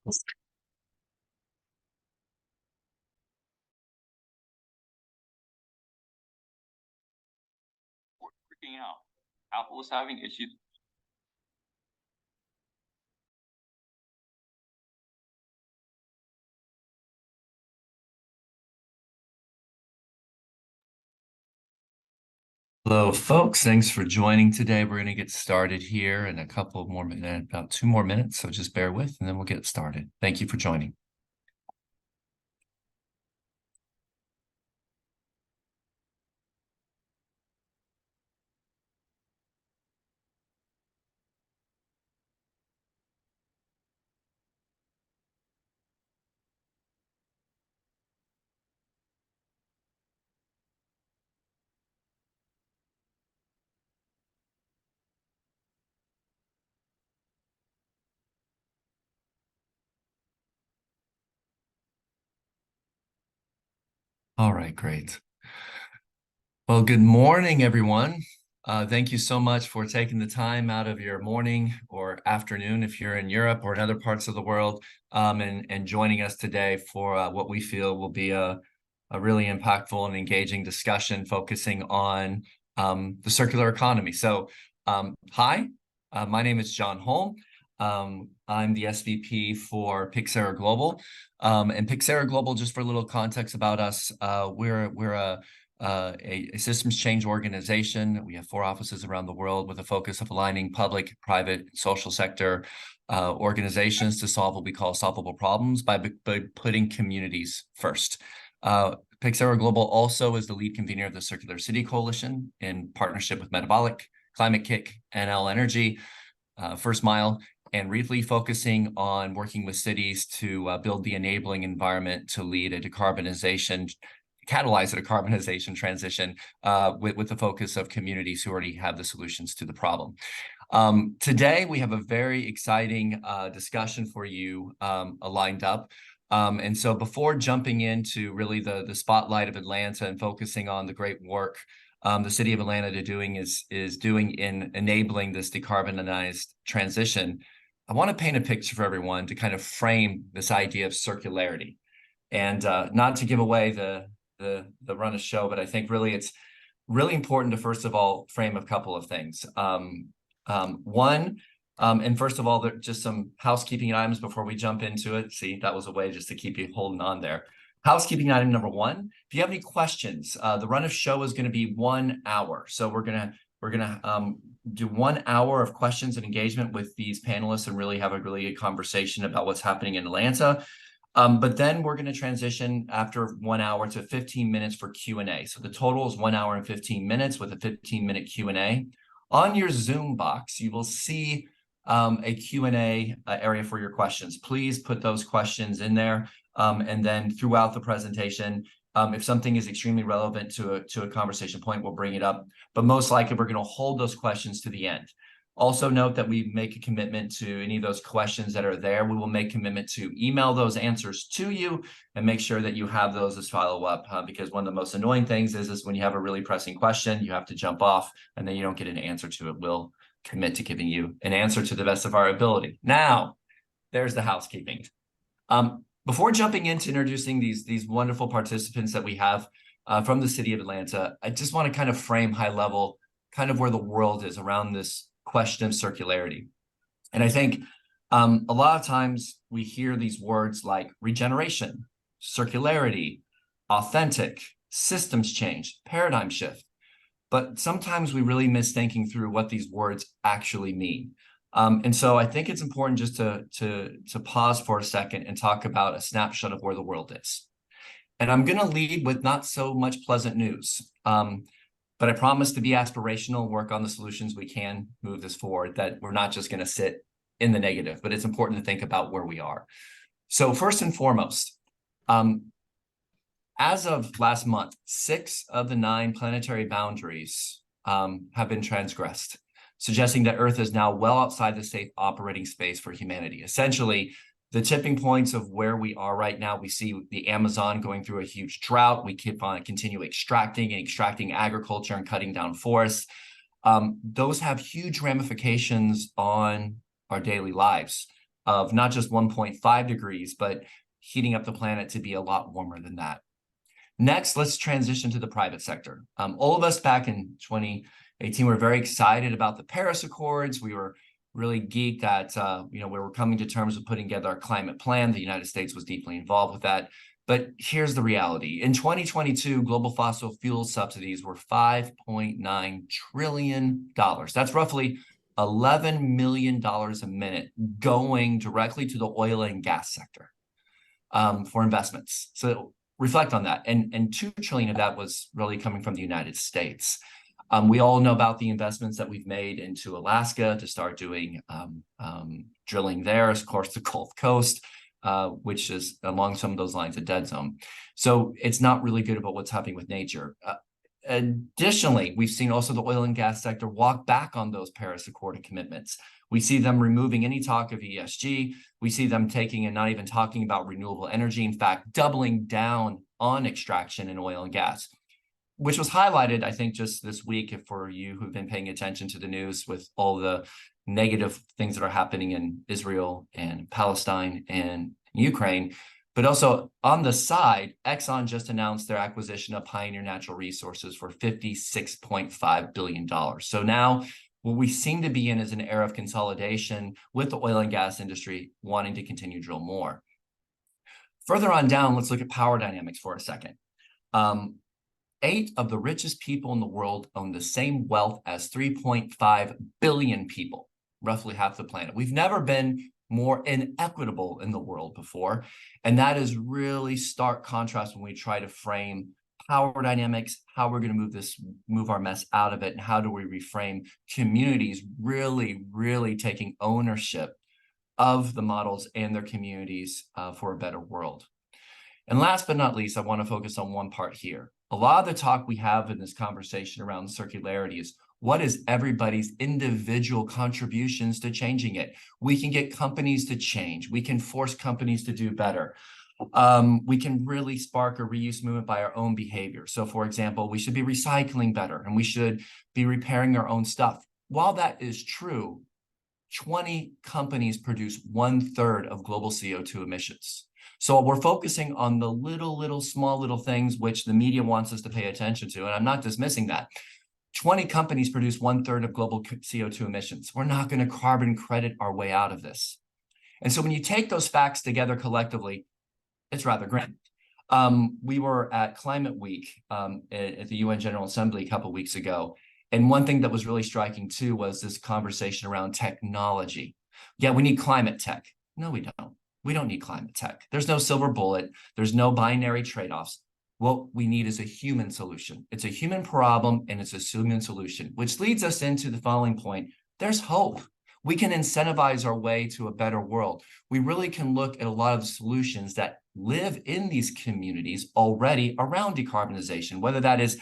Freaking out. Apple is having issues. Hello, folks. Thanks for joining today. We're going to get started here in a couple more minutes, about 2 more minutes. So just bear with, and then we'll get started. Thank you for joining. All right, great. Well, good morning, everyone. Thank you so much for taking the time out of your morning or afternoon if you're in Europe or in other parts of the world, and joining us today for what we feel will be a really impactful and engaging discussion focusing on the circular economy. So, hi, my name is John Holm. I'm the SVP for Pyxera Global. And Pyxera Global, just for a little context about us, we're a systems change organization. We have 4 offices around the world with a focus of aligning public, private, social sector organizations to solve what we call solvable problems by putting communities first. Pyxera Global also is the lead convener of the Circular City Coalition in partnership with Metabolic, Climate Kick, NL Energy, First Mile, and really focusing on working with cities to build the enabling environment to lead a catalyze a decarbonization transition with the focus of communities who already have the solutions to the problem. Today, we have a very exciting discussion for you lined up. And so before jumping into really the spotlight of Atlanta and focusing on the great work the city of Atlanta is doing in enabling this decarbonized transition, I want to paint a picture for everyone to kind of frame this idea of circularity. And not to give away the run of show, but I think really it's really important to first of all frame a couple of things. One, and first of all, just some housekeeping items before we jump into it. See, that was a way just to keep you holding on there. Housekeeping item number 1, if you have any questions, the run of show is going to be 1 hour. So we're gonna do 1 hour of questions and engagement with these panelists and really have a really good conversation about what's happening in Atlanta. But then we're going to transition after 1 hour to 15 minutes for Q&A. So the total is 1 hour and 15 minutes with a 15-minute Q&A. On your Zoom box, you will see a Q&A area for your questions. Please put those questions in there. And then throughout the presentation, if something is extremely relevant to a conversation point, we'll bring it up. But most likely, we're going to hold those questions to the end. Also note that we make a commitment to any of those questions that are there. We will make commitment to email those answers to you and make sure that you have those as follow-up, because one of the most annoying things is when you have a really pressing question, you have to jump off and then you don't get an answer to it. We'll commit to giving you an answer to the best of our ability. Now, there's the housekeeping. Before jumping into introducing these wonderful participants that we have from the city of Atlanta, I just want to kind of frame high level kind of where the world is around this question of circularity. And I think a lot of times we hear these words like regeneration, circularity, authentic, systems change, paradigm shift. But sometimes we really miss thinking through what these words actually mean. And so I think it's important just to pause for a second and talk about a snapshot of where the world is. And I'm going to lead with not so much pleasant news. But I promise to be aspirational, work on the solutions we can move this forward, that we're not just going to sit in the negative, but it's important to think about where we are. So first and foremost, as of last month, 6 of the 9 planetary boundaries have been transgressed, suggesting that Earth is now well outside the safe operating space for humanity. Essentially, the tipping points of where we are right now, we see the Amazon going through a huge drought. We keep on continue extracting agriculture and cutting down forests. Those have huge ramifications on our daily lives. of not just 1.5 degrees, but heating up the planet to be a lot warmer than that. Next, let's transition to the private sector. All of us back in 2018 were very excited about the Paris Accords. We were really geeked that we were coming to terms with putting together our climate plan. The United States was deeply involved with that. But here's the reality. In 2022, global fossil fuel subsidies were $5.9 trillion. That's roughly $11 million a minute going directly to the oil and gas sector for investments. So reflect on that. And $2 trillion of that was really coming from the United States. We all know about the investments that we've made into Alaska to start doing drilling there, of course, the Gulf Coast, which is along some of those lines a dead zone. So it's not really good about what's happening with nature. Additionally, we've seen also the oil and gas sector walk back on those Paris Accord commitments. We see them removing any talk of ESG. We see them taking and not even talking about renewable energy. In fact, doubling down on extraction in oil and gas, which was highlighted, I think, just this week for you who've been paying attention to the news with all the negative things that are happening in Israel and Palestine and Ukraine. But also on the side, Exxon just announced their acquisition of Pioneer Natural Resources for $56.5 billion. So now what we seem to be in is an era of consolidation with the oil and gas industry wanting to continue to drill more. Further on down, let's look at power dynamics for a second. 8 of the richest people in the world own the same wealth as 3.5 billion people, roughly half the planet. We've never been more inequitable in the world before. And that is really stark contrast when we try to frame power dynamics, how we're going to move our mess out of it, and how do we reframe communities really taking ownership of the models and their communities for a better world. And last but not least, I want to focus on one part here. A lot of the talk we have in this conversation around circularity is what is everybody's individual contributions to changing it? We can get companies to change. We can force companies to do better. We can really spark a reuse movement by our own behavior. So for example, we should be recycling better and we should be repairing our own stuff. While that is true, 20 companies produce 1/3 of global CO2 emissions. So we're focusing on the small little things which the media wants us to pay attention to, and I'm not dismissing that. 20 companies produce 1/3 of global CO2 emissions. We're not going to carbon credit our way out of this. And so when you take those facts together collectively, it's rather grim. We were at Climate Week at the UN General Assembly a couple of weeks ago. And one thing that was really striking too was this conversation around technology. Yeah, we need climate tech. No, we don't. We don't need climate tech. There's no silver bullet. There's no binary trade-offs. What we need is a human solution. It's a human problem and it's a human solution, which leads us into the following point. There's hope. We can incentivize our way to a better world. We really can look at a lot of the solutions that live in these communities already around decarbonization, whether that is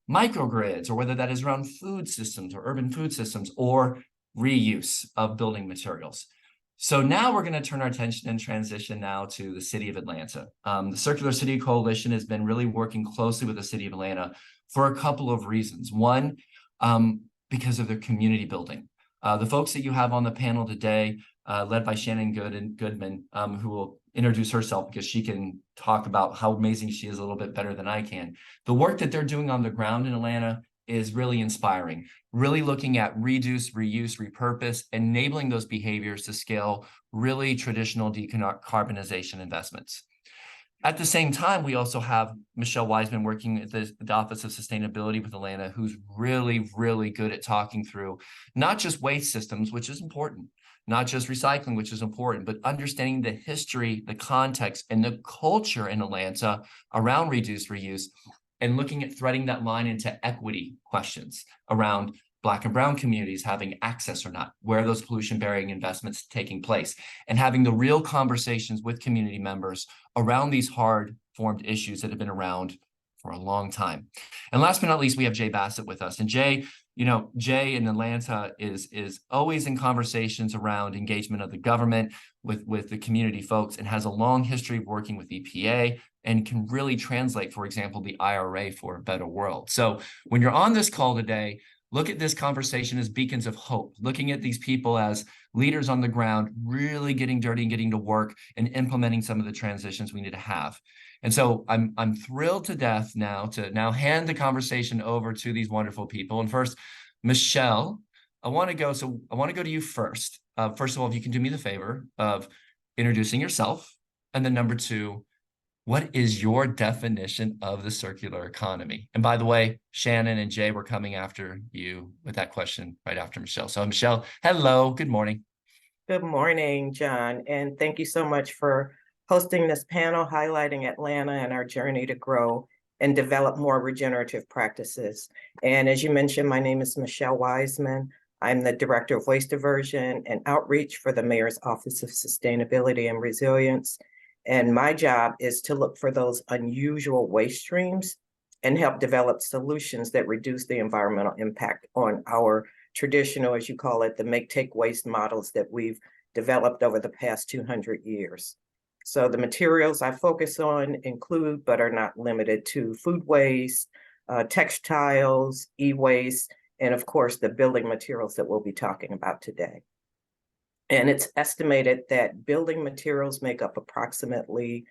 microgrids or whether that is around food systems or urban food systems or reuse of building materials. So now we're going to turn our attention and transition now to the city of Atlanta. The Circular City Coalition has been really working closely with the city of Atlanta for a couple of reasons. One, because of their community building. The folks that you have on the panel today, led by Shannon Goodman, who will introduce herself because she can talk about how amazing she is a little bit better than I can. The work that they're doing on the ground in Atlanta is really inspiring, really looking at reduce, reuse, repurpose, enabling those behaviors to scale really traditional decarbonization investments. At the same time, we also have Michelle Wiseman working at the Office of Sustainability with Atlanta, who's really good at talking through not just waste systems, which is important, not just recycling, which is important, but understanding the history, the context, and the culture in Atlanta around reduce, reuse, and looking at threading that line into equity questions around Black and brown communities having access or not, where are those pollution-bearing investments taking place, and having the real conversations with community members around these hard-formed issues that have been around for a long time. And last but not least, we have Jay Bassett with us. And Jay, Jay in Atlanta is always in conversations around engagement of the government with the community folks and has a long history of working with EPA and can really translate, for example, the IRA for a better world. So when you're on this call today, look at this conversation as beacons of hope, looking at these people as leaders on the ground, really getting dirty and getting to work and implementing some of the transitions we need to have. And so I'm thrilled to death now to hand the conversation over to these wonderful people. And first, Michelle, I want to go to you first. First of all, if you can do me the favor of introducing yourself, and then number two, what is your definition of the circular economy? And by the way, Shannon and Jay were coming after you with that question right after Michelle. So Michelle, hello, good morning. Good morning, John, and thank you so much for hosting this panel highlighting Atlanta and our journey to grow and develop more regenerative practices. And as you mentioned, my name is Michelle Wiseman. I'm the Director of Waste Diversion and Outreach for the Mayor's Office of Sustainability and Resilience. And my job is to look for those unusual waste streams and help develop solutions that reduce the environmental impact on our traditional, as you call it, the make-take waste models that we've developed over the past 200 years. So the materials I focus on include, but are not limited to, food waste, textiles, e-waste, and of course, the building materials that we'll be talking about today. And it's estimated that building materials make up approximately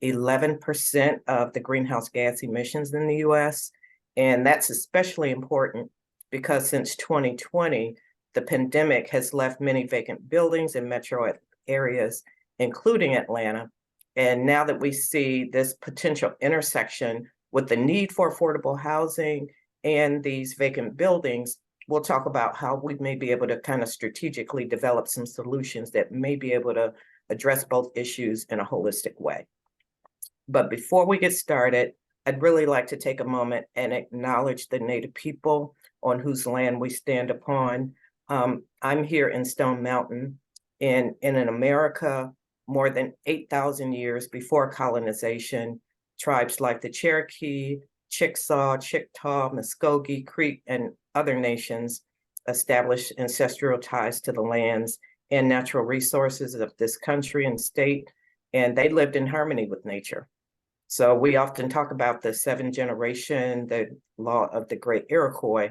11% of the greenhouse gas emissions in the US. And that's especially important because since 2020, the pandemic has left many vacant buildings in metro areas, including Atlanta. And now that we see this potential intersection with the need for affordable housing and these vacant buildings, we'll talk about how we may be able to kind of strategically develop some solutions that may be able to address both issues in a holistic way. But before we get started, I'd really like to take a moment and acknowledge the Native people on whose land we stand upon. I'm here in Stone Mountain in an America more than 8,000 years before colonization. Tribes like the Cherokee, Chickasaw, Chickaw, Muskogee, Creek, and other nations established ancestral ties to the lands and natural resources of this country and state, and they lived in harmony with nature. So we often talk about the 7th generation, the law of the great Iroquois,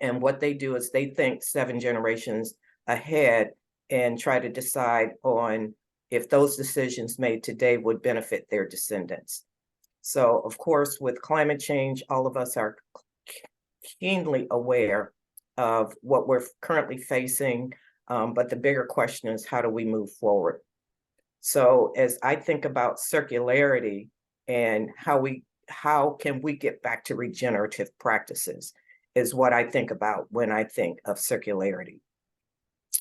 and what they do is they think 7 generations ahead and try to decide on if those decisions made today would benefit their descendants. So, of course, with climate change, all of us are keenly aware of what we're currently facing, but the bigger question is, how do we move forward? So as I think about circularity and how can we get back to regenerative practices is what I think about when I think of circularity.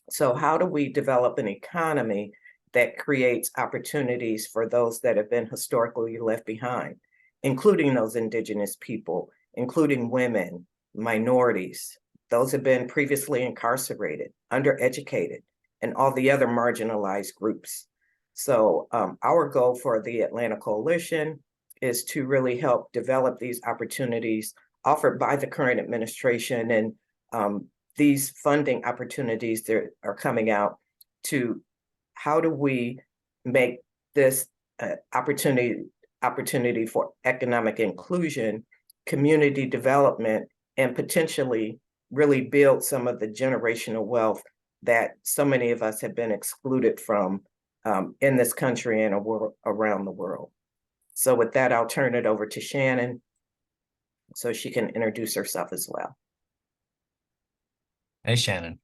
So how do we develop an economy that creates opportunities for those that have been historically left behind, including those indigenous people, including women, minorities, those have been previously incarcerated, undereducated, and all the other marginalized groups. So our goal for the Atlanta Coalition is to really help develop these opportunities offered by the current administration, and these funding opportunities that are coming out to how do we make this opportunity for economic inclusion, community development, and potentially really build some of the generational wealth that so many of us have been excluded from in this country and around the world. So with that, I'll turn it over to Shannon so she can introduce herself as well. Hey, Shannon.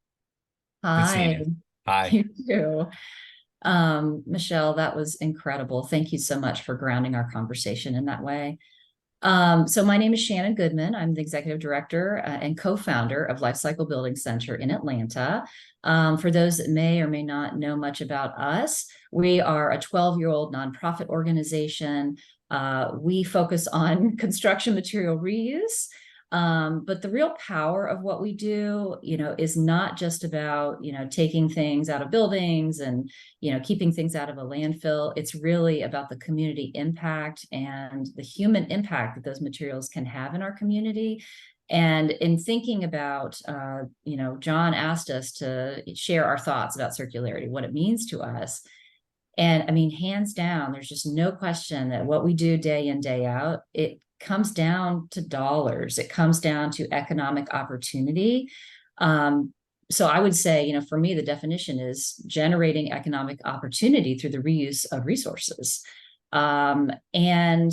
Hi. Good seeing you. Hi. You too. Michelle, that was incredible. Thank you so much for grounding our conversation in that way. So my name is Shannon Goodman. I'm the executive director and co-founder of Lifecycle Building Center in Atlanta. For those that may or may not know much about us, we are a 12-year-old nonprofit organization. We focus on construction material reuse. But the real power of what we do, is not just about, taking things out of buildings and, keeping things out of a landfill. It's really about the community impact and the human impact that those materials can have in our community. And in thinking about, John asked us to share our thoughts about circularity, what it means to us. And I mean, hands down, there's just no question that what we do day in, day out, it comes down to dollars. It comes down to economic opportunity. So I would say, for me, the definition is generating economic opportunity through the reuse of resources. And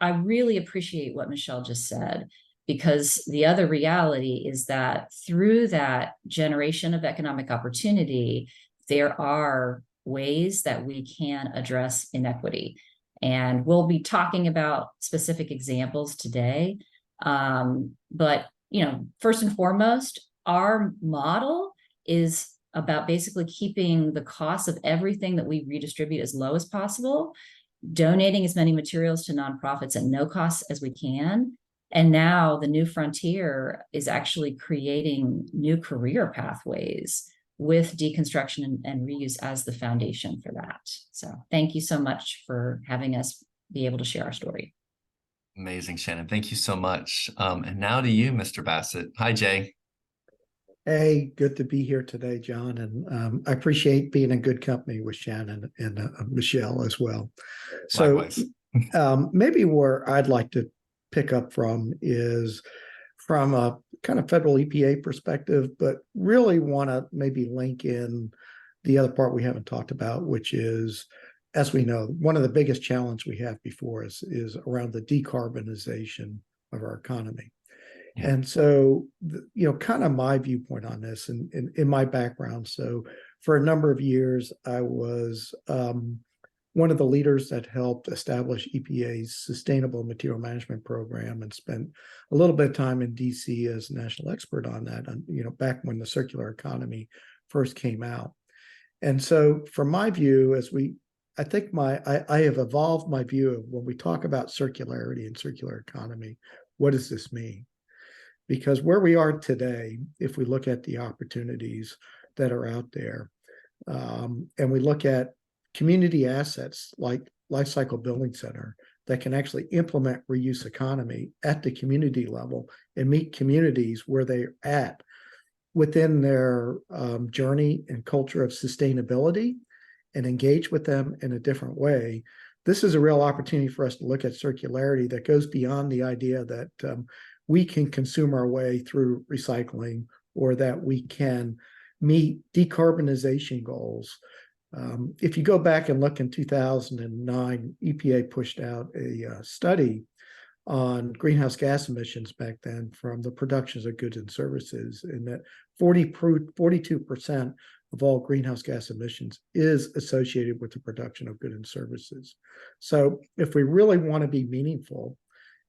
I really appreciate what Michelle just said, because the other reality is that through that generation of economic opportunity, there are ways that we can address inequity. And we'll be talking about specific examples today. But, first and foremost, our model is about basically keeping the cost of everything that we redistribute as low as possible, donating as many materials to nonprofits at no cost as we can. And now the new frontier is actually creating new career pathways with deconstruction and reuse as the foundation for that. So thank you so much for having us be able to share our story. Amazing, Shannon. Thank you so much. And now to you, Mr. Bassett. Hi, Jay. Hey, good to be here today, John. And I appreciate being in good company with Shannon and Michelle as well. So maybe where I'd like to pick up from is from a kind of federal EPA perspective, but really want to maybe link in the other part we haven't talked about, which is, as we know, one of the biggest challenges we have before us is around the decarbonization of our economy. Yeah. And so, kind of my viewpoint on this and in my background. So for a number of years, I was one of the leaders that helped establish EPA's Sustainable Material Management Program and spent a little bit of time in DC as a national expert on that, back when the circular economy first came out. And so from my view, I have evolved my view of when we talk about circularity and circular economy, what does this mean? Because where we are today, if we look at the opportunities that are out there, and we look at community assets like Lifecycle Building Center that can actually implement reuse economy at the community level and meet communities where they're at within their journey and culture of sustainability and engage with them in a different way, this is a real opportunity for us to look at circularity that goes beyond the idea that we can consume our way through recycling or that we can meet decarbonization goals. If you go back and look in 2009, EPA pushed out a study on greenhouse gas emissions back then from the productions of goods and services, and that 42% of all greenhouse gas emissions is associated with the production of goods and services. So if we really want to be meaningful,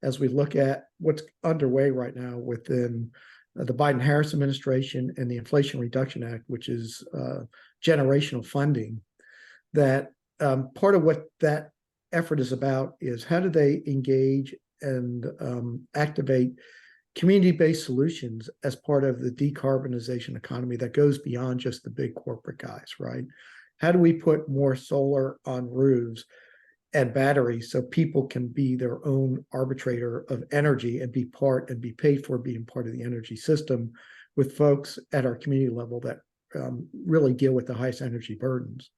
as we look at what's underway right now within the Biden-Harris administration and the Inflation Reduction Act, which is generational funding, that part of what that effort is about is how do they engage and activate community-based solutions as part of the decarbonization economy that goes beyond just the big corporate guys, right? How do we put more solar on roofs and batteries so people can be their own arbitrator of energy and be paid for being part of the energy system with folks at our community level that really deal with the highest energy burdens?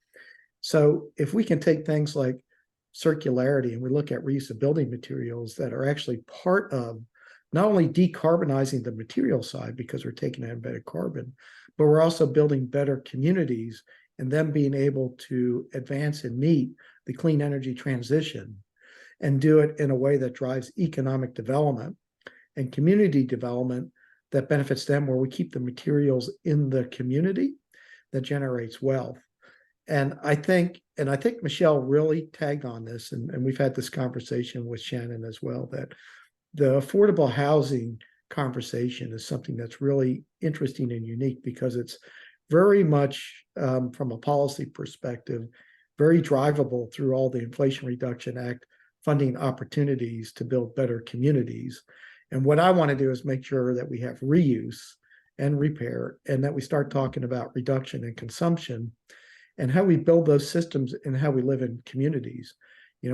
So if we can take things like circularity and we look at reuse of building materials that are actually part of not only decarbonizing the material side because we're taking out embedded carbon, but we're also building better communities and them being able to advance and meet the clean energy transition and do it in a way that drives economic development and community development that benefits them, where we keep the materials in the community that generates wealth. And I think Michelle really tagged on this, and we've had this conversation with Shannon as well, that the affordable housing conversation is something that's really interesting and unique because it's very much, from a policy perspective, very drivable through all the Inflation Reduction Act funding opportunities to build better communities. And what I want to do is make sure that we have reuse and repair, and that we start talking about reduction and consumption and how we build those systems and how we live in communities.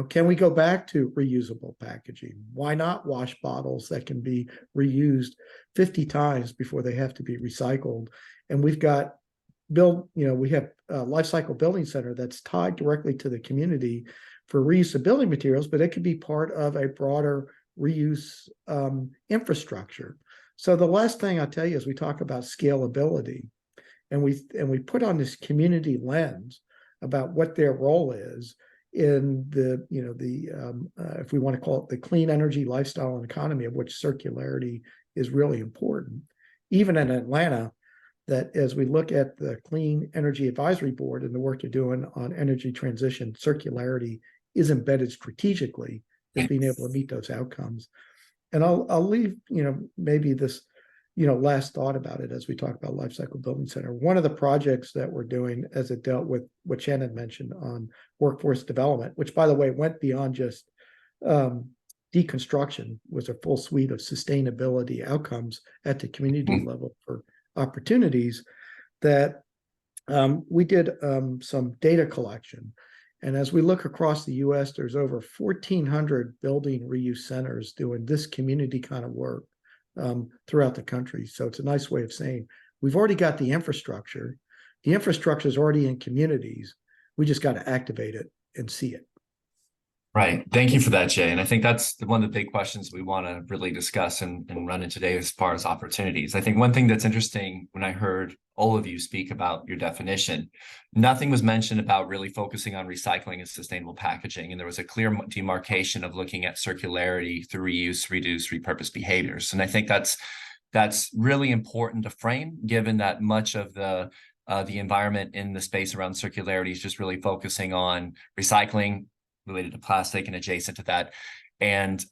Can we go back to reusable packaging? Why not wash bottles that can be reused 50 times before they have to be recycled? And we have a Lifecycle Building Center that's tied directly to the community for reuse of building materials, but it could be part of a broader reuse infrastructure. So the last thing I'll tell you is we talk about scalability, and we put on this community lens about what their role is in the, if we want to call it the clean energy lifestyle and economy, of which circularity is really important. Even in Atlanta, that as we look at the Clean Energy Advisory Board and the work you're doing on energy transition, circularity is embedded strategically as being able to meet those outcomes. And I'll leave, maybe this, last thought about it as we talk about Lifecycle Building Center. One of the projects that we're doing as it dealt with what Shannon mentioned on workforce development, which by the way, went beyond just deconstruction, was a full suite of sustainability outcomes at the community level for opportunities, that we did some data collection. And as we look across the US, there's over 1,400 building reuse centers doing this community kind of work throughout the country. So it's a nice way of saying we've already got the infrastructure. The infrastructure is already in communities. We just got to activate it and see it. Right. Thank you for that, Jay. And I think that's one of the big questions we want to really discuss and run in today as far as opportunities. I think one thing that's interesting when I heard all of you speak about your definition, nothing was mentioned about really focusing on recycling and sustainable packaging. And there was a clear demarcation of looking at circularity through reuse, reduce, repurpose behaviors. And I think that's really important to frame, given that much of the environment in the space around circularity is just really focusing on recycling related to plastic and adjacent to that, and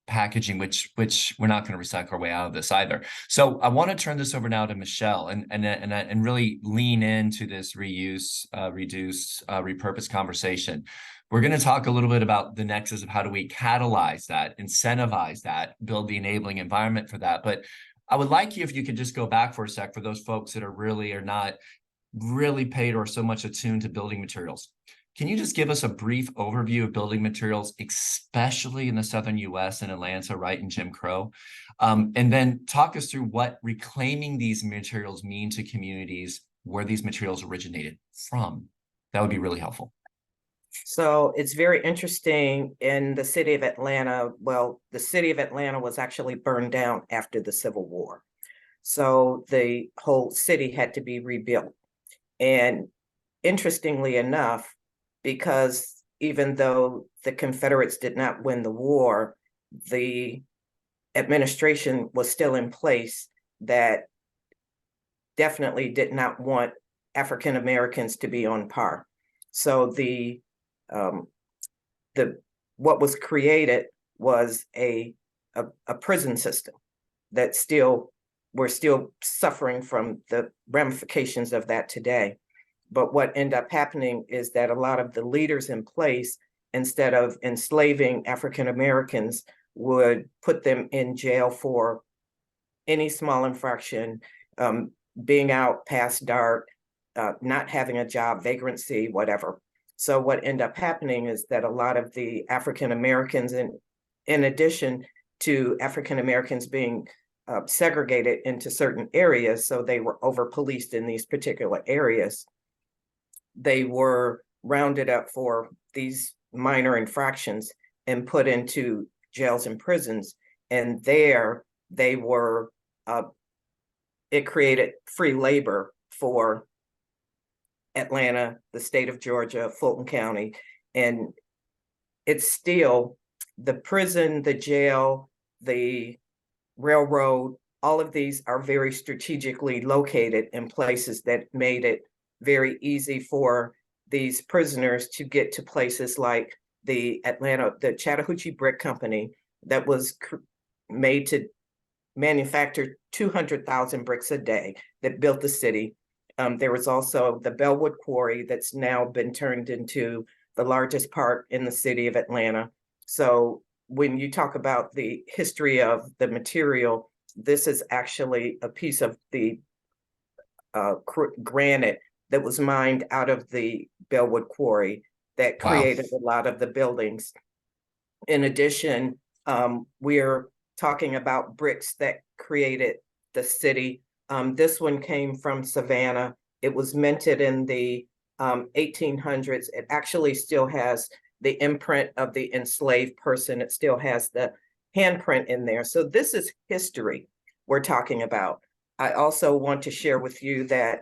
packaging, which we're not going to recycle our way out of this either. So I want to turn this over now to Michelle and really lean into this reuse, reduce, repurpose conversation. We're going to talk a little bit about the nexus of how do we catalyze that, incentivize that, build the enabling environment for that. But I would like you, if you could just go back for a sec for those folks that are not really paid or so much attuned to building materials. Can you just give us a brief overview of building materials, especially in the Southern US and Atlanta, right, in Jim Crow? And then talk us through what reclaiming these materials mean to communities where these materials originated from. That would be really helpful. So it's very interesting in the city of Atlanta. Well, the city of Atlanta was actually burned down after the Civil War. So the whole city had to be rebuilt. And interestingly enough, because even though the Confederates did not win the war, the administration was still in place that definitely did not want African Americans to be on par. So what was created was a prison system that we're still suffering from the ramifications of that today. But what ended up happening is that a lot of the leaders in place, instead of enslaving African Americans, would put them in jail for any small infraction, being out past dark, not having a job, vagrancy, whatever. So what ended up happening is that a lot of the African Americans, in addition to African Americans being segregated into certain areas, so they were over-policed in these particular areas, they were rounded up for these minor infractions and put into jails and prisons. And there they were, it created free labor for Atlanta, the state of Georgia, Fulton County. And it's still the prison, the jail, the railroad, all of these are very strategically located in places that made it very easy for these prisoners to get to places like the Chattahoochee Brick Company that was made to manufacture 200,000 bricks a day that built the city. There was also the Bellwood Quarry that's now been turned into the largest park in the city of Atlanta. So when you talk about the history of the material, this is actually a piece of the granite that was mined out of the Bellwood Quarry that created a lot of the buildings. In addition, we're talking about bricks that created the city. This one came from Savannah. It was minted in the 1800s. It actually still has the imprint of the enslaved person. It still has the handprint in there. So this is history we're talking about. I also want to share with you that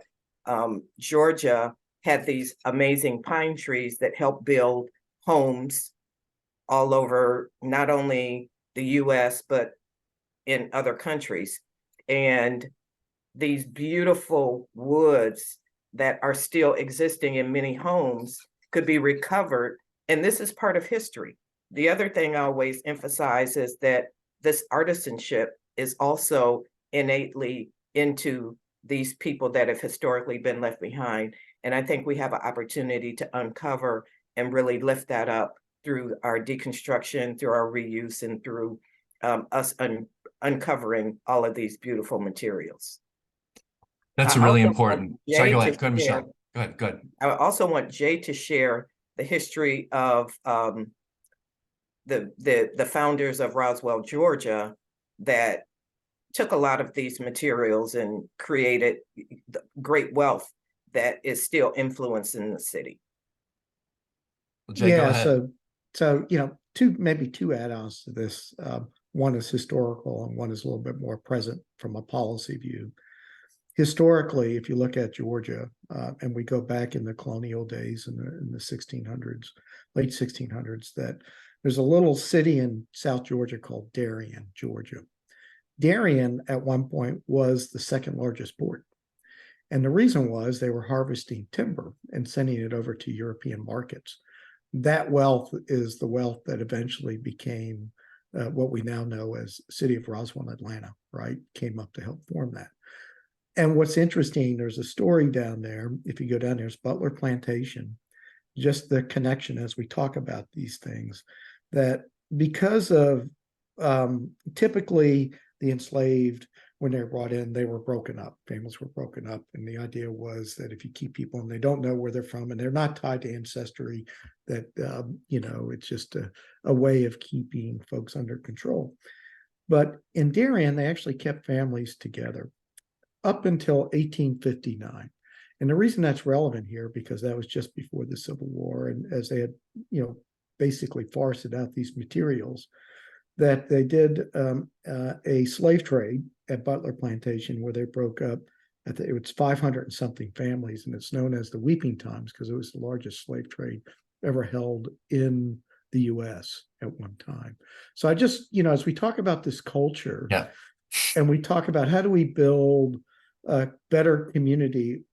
Georgia had these amazing pine trees that helped build homes all over, not only the US, but in other countries. And these beautiful woods that are still existing in many homes could be recovered. And this is part of history. The other thing I always emphasize is that this artisanship is also innately into these people that have historically been left behind. And I think we have an opportunity to uncover and really lift that up through our deconstruction, through our reuse, and through us uncovering all of these beautiful materials. That's I really also important. want Sorry, Jay go to ahead. Go ahead, share- Michelle. Go ahead. Go ahead. I also want Jay to share the history of the founders of Roswell, Georgia, that took a lot of these materials and created great wealth that is still influencing the city. Well, Jay, go ahead. So you know, maybe two add-ons to this. One is historical and one is a little bit more present from a policy view. Historically, if you look at Georgia, and we go back in the colonial days in the 1600s, late 1600s, that there's a little city in South Georgia called Darien, Georgia. Darien at one point was the second largest port. And the reason was they were harvesting timber and sending it over to European markets. That wealth is the wealth that eventually became what we now know as City of Roswell, Atlanta, right? Came up to help form that. And what's interesting, there's a story down there. If you go down there, it's Butler Plantation. Just the connection as we talk about these things, that because of typically the enslaved, when they were brought in, they were broken up. Families were broken up. And the idea was that if you keep people and they don't know where they're from and they're not tied to ancestry, that, you know, it's just a way of keeping folks under control. But in Darien, they actually kept families together up until 1859. And the reason that's relevant here, because that was just before the Civil War, and as they had, you know, basically forested out these materials, that they did a slave trade at Butler Plantation where they broke up, it was 500 and something families, and it's known as the Weeping Times because it was the largest slave trade ever held in the US at one time. So I just, you know, as we talk about this culture, Yeah. and we talk about how do we build a better community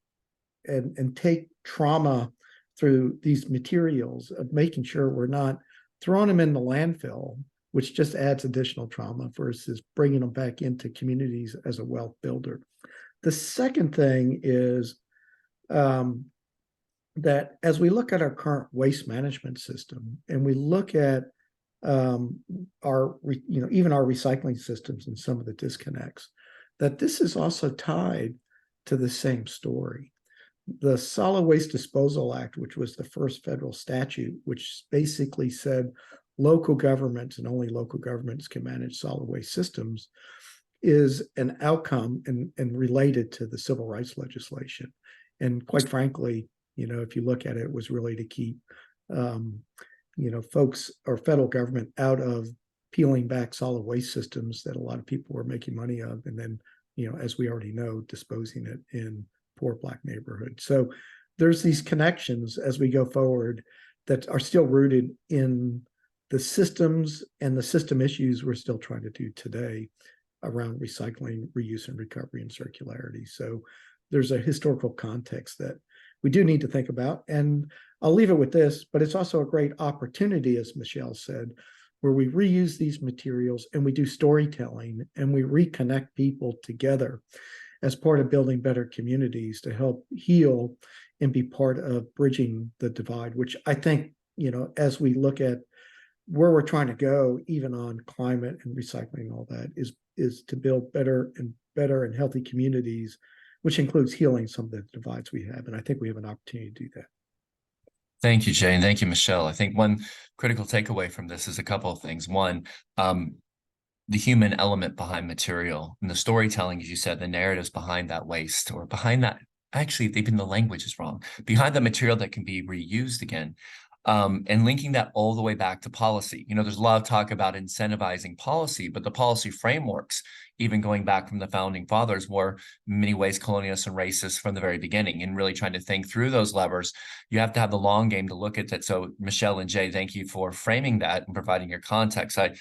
and take trauma through these materials of making sure we're not throwing them in the landfill, which just adds additional trauma, versus bringing them back into communities as a wealth builder. The second thing is that as we look at our current waste management system and we look at our, you know, even our recycling systems and some of the disconnects, that this is also tied to the same story. The Solid Waste Disposal Act, which was the first federal statute, which basically said local governments and only local governments can manage solid waste systems, is an outcome and related to the civil rights legislation. And quite frankly, you know, if you look at it, it was really to keep, you know, folks or federal government out of peeling back solid waste systems that a lot of people were making money of. And then, you know, as we already know, disposing it in poor Black neighborhoods. So there's these connections as we go forward that are still rooted in the systems and the system issues we're still trying to do today around recycling, reuse, and recovery and circularity. So there's a historical context that we do need to think about. And I'll leave it with this, but it's also a great opportunity, as Michelle said, where we reuse these materials and we do storytelling and we reconnect people together as part of building better communities to help heal and be part of bridging the divide, which I think, you know, as we look at where we're trying to go, even on climate and recycling and all that, is to build better and healthy communities, which includes healing some of the divides we have. And I think we have an opportunity to do that. Thank you, Jay, and thank you, Michelle. I think one critical takeaway from this is a couple of things. One, the human element behind material and the storytelling, as you said, the narratives behind that waste, or behind that, actually, even the language is wrong, behind the material that can be reused again. and linking that all the way back to policy. You know, there's a lot of talk about incentivizing policy, but the policy frameworks, even going back from the founding fathers, were in many ways colonialist and racist from the very beginning, and really trying to think through those levers. You have to have the long game to look at that. So Michelle and Jay, thank you for framing that and providing your context. I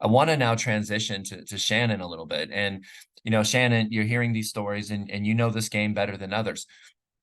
want to now transition to Shannon a little bit. And, you know, Shannon, you're hearing these stories and you know this game better than others.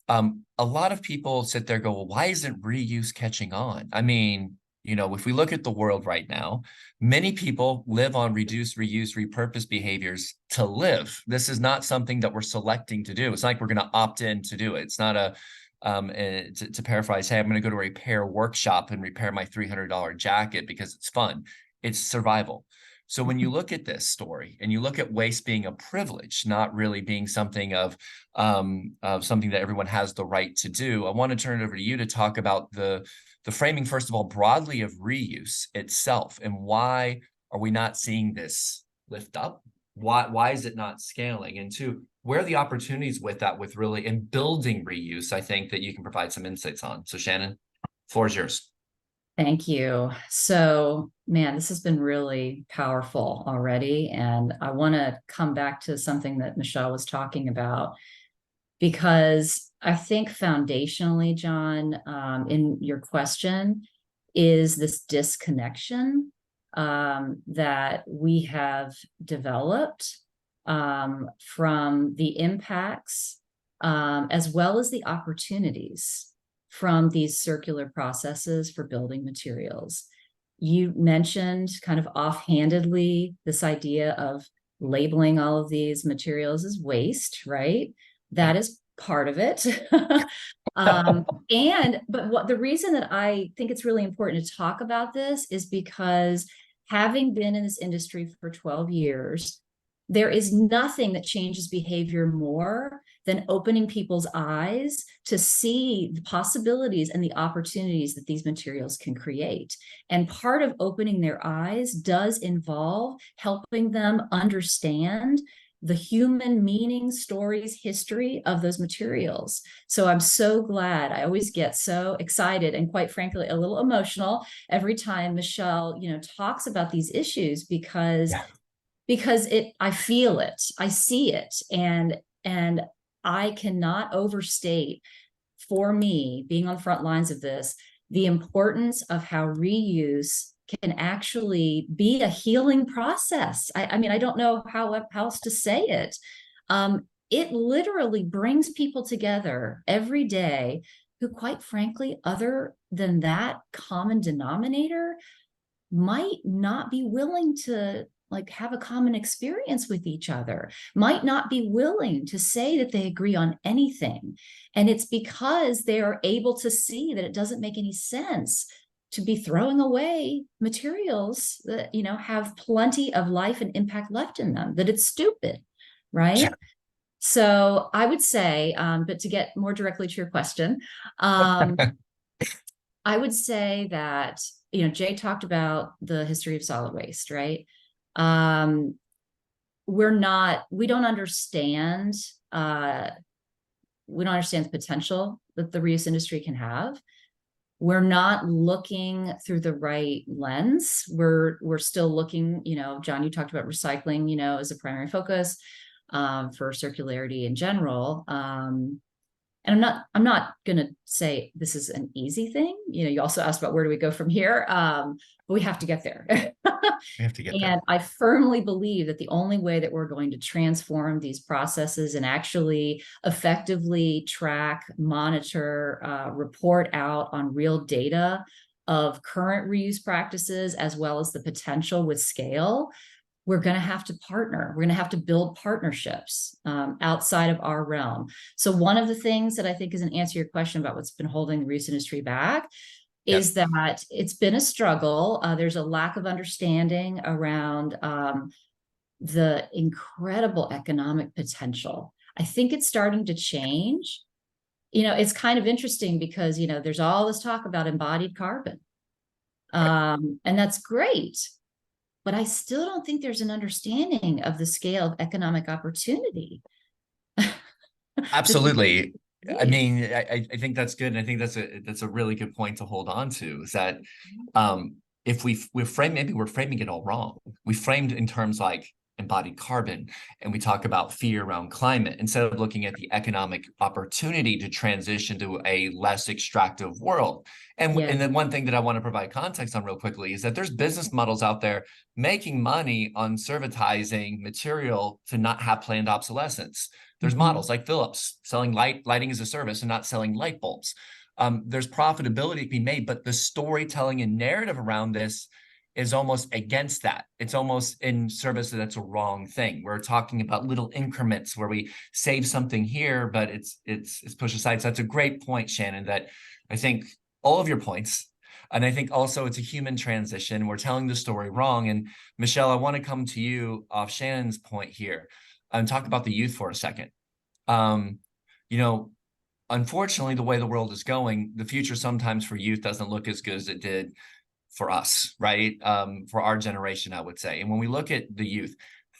A lot of people sit there and go, well, why isn't reuse catching on? I mean, you know, if we look at the world right now, many people live on reduce, reuse, repurpose behaviors to live. This is not something that we're selecting to do. It's not like we're going to opt in to do it. It's not a, to paraphrase, hey, I'm going to go to a repair workshop and repair my $300 jacket because it's fun. It's survival. So when you look at this story and you look at waste being a privilege, not really being something of something that everyone has the right to do, I want to turn it over to you to talk about the framing, first of all, broadly of reuse itself, and why are we not seeing this lift up? Why is it not scaling? And two, where are the opportunities with that, with really in building reuse? I think that you can provide some insights on. So Shannon, floor is yours. Thank you. So, man, this has been really powerful already. And I want to come back to something that Michelle was talking about, because I think foundationally, John, in your question, is this disconnection that we have developed from the impacts as well as the opportunities from these circular processes for building materials. You mentioned kind of offhandedly this idea of labeling all of these materials as waste, right? That is part of it. But the reason that I think it's really important to talk about this is because, having been in this industry for 12 years, there is nothing that changes behavior more than opening people's eyes to see the possibilities and the opportunities that these materials can create. And part of opening their eyes does involve helping them understand the human meaning, stories, history of those materials. So I'm so glad. I always get so excited and, quite frankly, a little emotional every time Michelle, talks about these issues, because I feel it, I see it, and I cannot overstate, for me, being on the front lines of this, the importance of how reuse can actually be a healing process. I mean, I don't know how else to say it. It literally brings people together every day who, quite frankly, other than that common denominator, might not be willing to have a common experience with each other, might not be willing to say that they agree on anything. And it's because they are able to see that it doesn't make any sense to be throwing away materials that, have plenty of life and impact left in them, that it's stupid, right? Sure. So I would say, but to get more directly to your question, I would say that, Jay talked about the history of solid waste, right? We don't understand the potential that the reuse industry can have. We're not looking through the right lens. We're still looking, John, you talked about recycling, as a primary focus for circularity in general. And I'm not going to say this is an easy thing. You also asked about where do we go from here, but we have to get there. We have to get there. And I firmly believe that the only way that we're going to transform these processes and actually effectively track, monitor, report out on real data of current reuse practices, as well as the potential with scale, we're going to have to partner. We're going to have to build partnerships outside of our realm. So one of the things that I think is an answer to your question about what's been holding the reuse industry back is that it's been a struggle. There's a lack of understanding around the incredible economic potential. I think it's starting to change. It's kind of interesting because, there's all this talk about embodied carbon. And that's great. But I still don't think there's an understanding of the scale of economic opportunity. Absolutely. I mean, I think that's good, and I think that's a really good point to hold on to. Is that if we're framing it all wrong. We framed in terms like embodied carbon, and we talk about fear around climate instead of looking at the economic opportunity to transition to a less extractive world. And then one thing that I want to provide context on real quickly is that there's business models out there making money on servitizing material to not have planned obsolescence. There's models like Philips selling lighting as a service and not selling light bulbs. There's profitability to be made, but the storytelling and narrative around this is almost against that. It's almost in service that's a wrong thing. We're talking about little increments where we save something here, but it's pushed aside. So that's a great point, Shannon, that I think all of your points, and I think also it's a human transition. We're telling the story wrong. And Michelle, I want to come to you off Shannon's point here and talk about the youth for a second. Unfortunately, the way the world is going, the future sometimes for youth doesn't look as good as it did for us, right? For our generation, I would say. And when we look at the youth,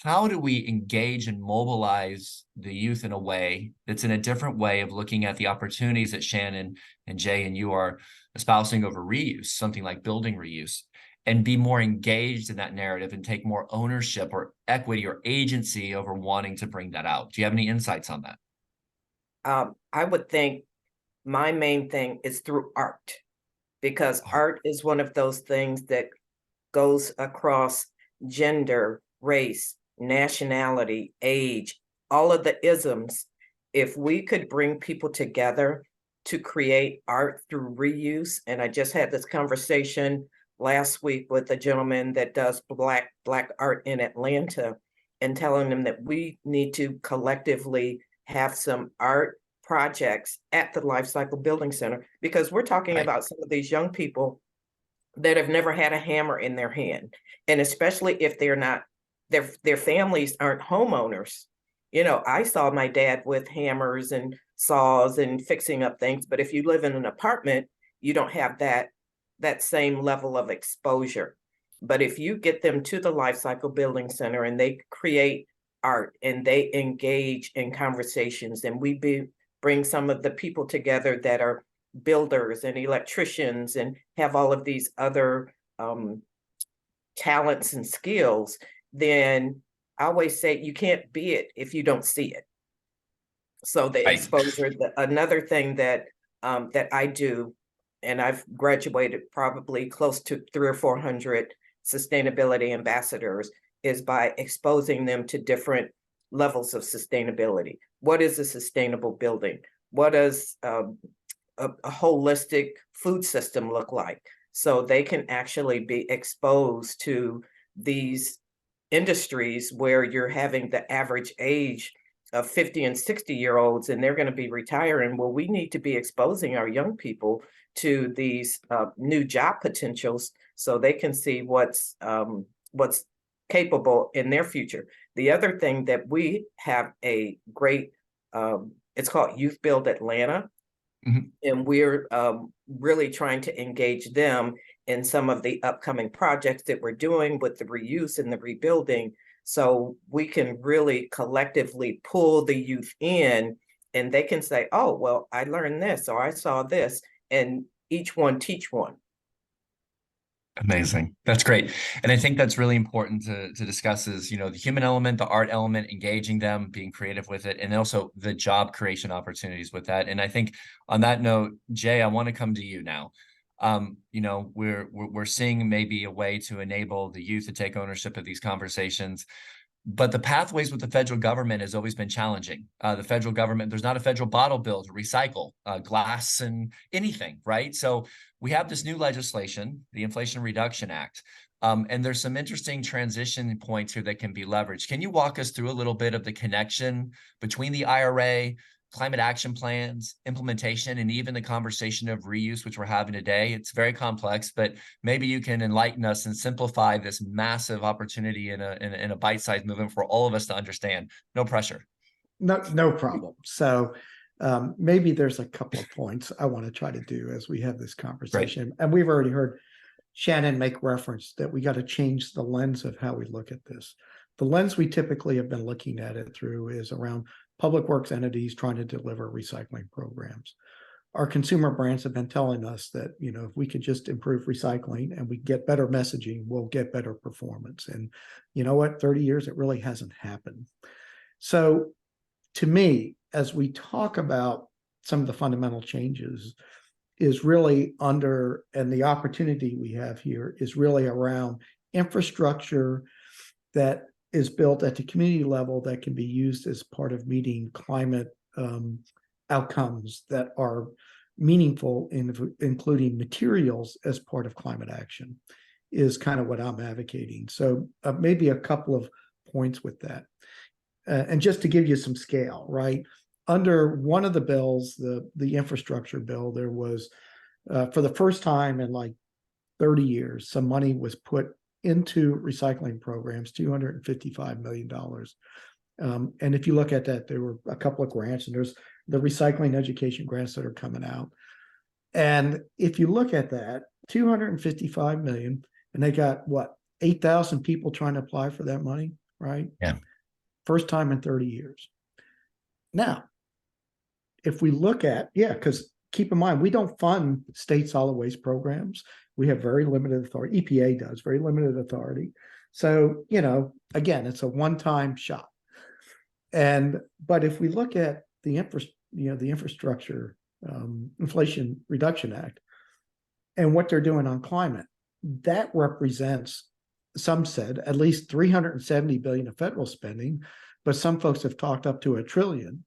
how do we engage and mobilize the youth in a way that's in a different way of looking at the opportunities that Shannon and Jay and you are espousing over reuse, something like building reuse, and be more engaged in that narrative and take more ownership or equity or agency over wanting to bring that out? Do you have any insights on that? I would think my main thing is through art, because art is one of those things that goes across gender, race, nationality, age, all of the isms. If we could bring people together to create art through reuse, and I just had this conversation last week with a gentleman that does black art in Atlanta, and telling them that we need to collectively have some art projects at the Lifecycle Building Center, because we're talking about some of these young people that have never had a hammer in their hand. And especially if they're not, their families aren't homeowners. I saw my dad with hammers and saws and fixing up things, but if you live in an apartment, you don't have that same level of exposure. But if you get them to the Lifecycle Building Center and they create art and they engage in conversations, and we bring some of the people together that are builders and electricians and have all of these other talents and skills, then I always say you can't be it if you don't see it. So the exposure, another thing that I do, and I've graduated probably close to 300 or 400 sustainability ambassadors, is by exposing them to different levels of sustainability. What is a sustainable building? What does a holistic food system look like? So they can actually be exposed to these industries where you're having the average age of 50 and 60-year-olds, and they're going to be retiring. Well, we need to be exposing our young people to these new job potentials so they can see what's capable in their future. The other thing that we have a great, it's called Youth Build Atlanta. And we're really trying to engage them in some of the upcoming projects that we're doing with the reuse and the rebuilding. So we can really collectively pull the youth in, and they can say, oh, well, I learned this, or I saw this, and each one teach one. Amazing. That's great. And I think that's really important to discuss is, the human element, the art element, engaging them, being creative with it, and also the job creation opportunities with that. And I think on that note, Jay, I want to come to you now. We're seeing maybe a way to enable the youth to take ownership of these conversations. But the pathways with the federal government has always been challenging. The federal government, there's not a federal bottle bill to recycle glass and anything, right? So we have this new legislation, the Inflation Reduction Act, and there's some interesting transition points here that can be leveraged. Can you walk us through a little bit of the connection between the IRA, climate action plans, implementation, and even the conversation of reuse, which we're having today? It's very complex, but maybe you can enlighten us and simplify this massive opportunity in a bite-sized movement for all of us to understand. No pressure. No problem. So maybe there's a couple of points I want to try to do as we have this conversation. And we've already heard Shannon make reference that we got to change the lens of how we look at this. The lens we typically have been looking at it through is around public works entities trying to deliver recycling programs. Our consumer brands have been telling us that, if we could just improve recycling and we get better messaging, we'll get better performance. And you know what, 30 years, it really hasn't happened. So to me, as we talk about some of the fundamental changes, is really and the opportunity we have here is really around infrastructure that is built at the community level that can be used as part of meeting climate outcomes that are meaningful, including materials as part of climate action, is kind of what I'm advocating. So maybe a couple of points with that. And just to give you some scale, right? Under one of the bills, the infrastructure bill, there was, for the first time in like 30 years, some money was put into recycling programs, $255 million. And if you look at that, there were a couple of grants, and there's the recycling education grants that are coming out. And if you look at that, 255 million, and they got what, 8,000 people trying to apply for that money, right? Yeah. First time in 30 years. Now, if we look at, because keep in mind, we don't fund state solid waste programs. We have very limited authority. EPA does, very limited authority. So, again, it's a one-time shot. But if we look at the Infrastructure Inflation Reduction Act and what they're doing on climate, that represents, some said, at least $370 billion of federal spending, but some folks have talked up to $1 trillion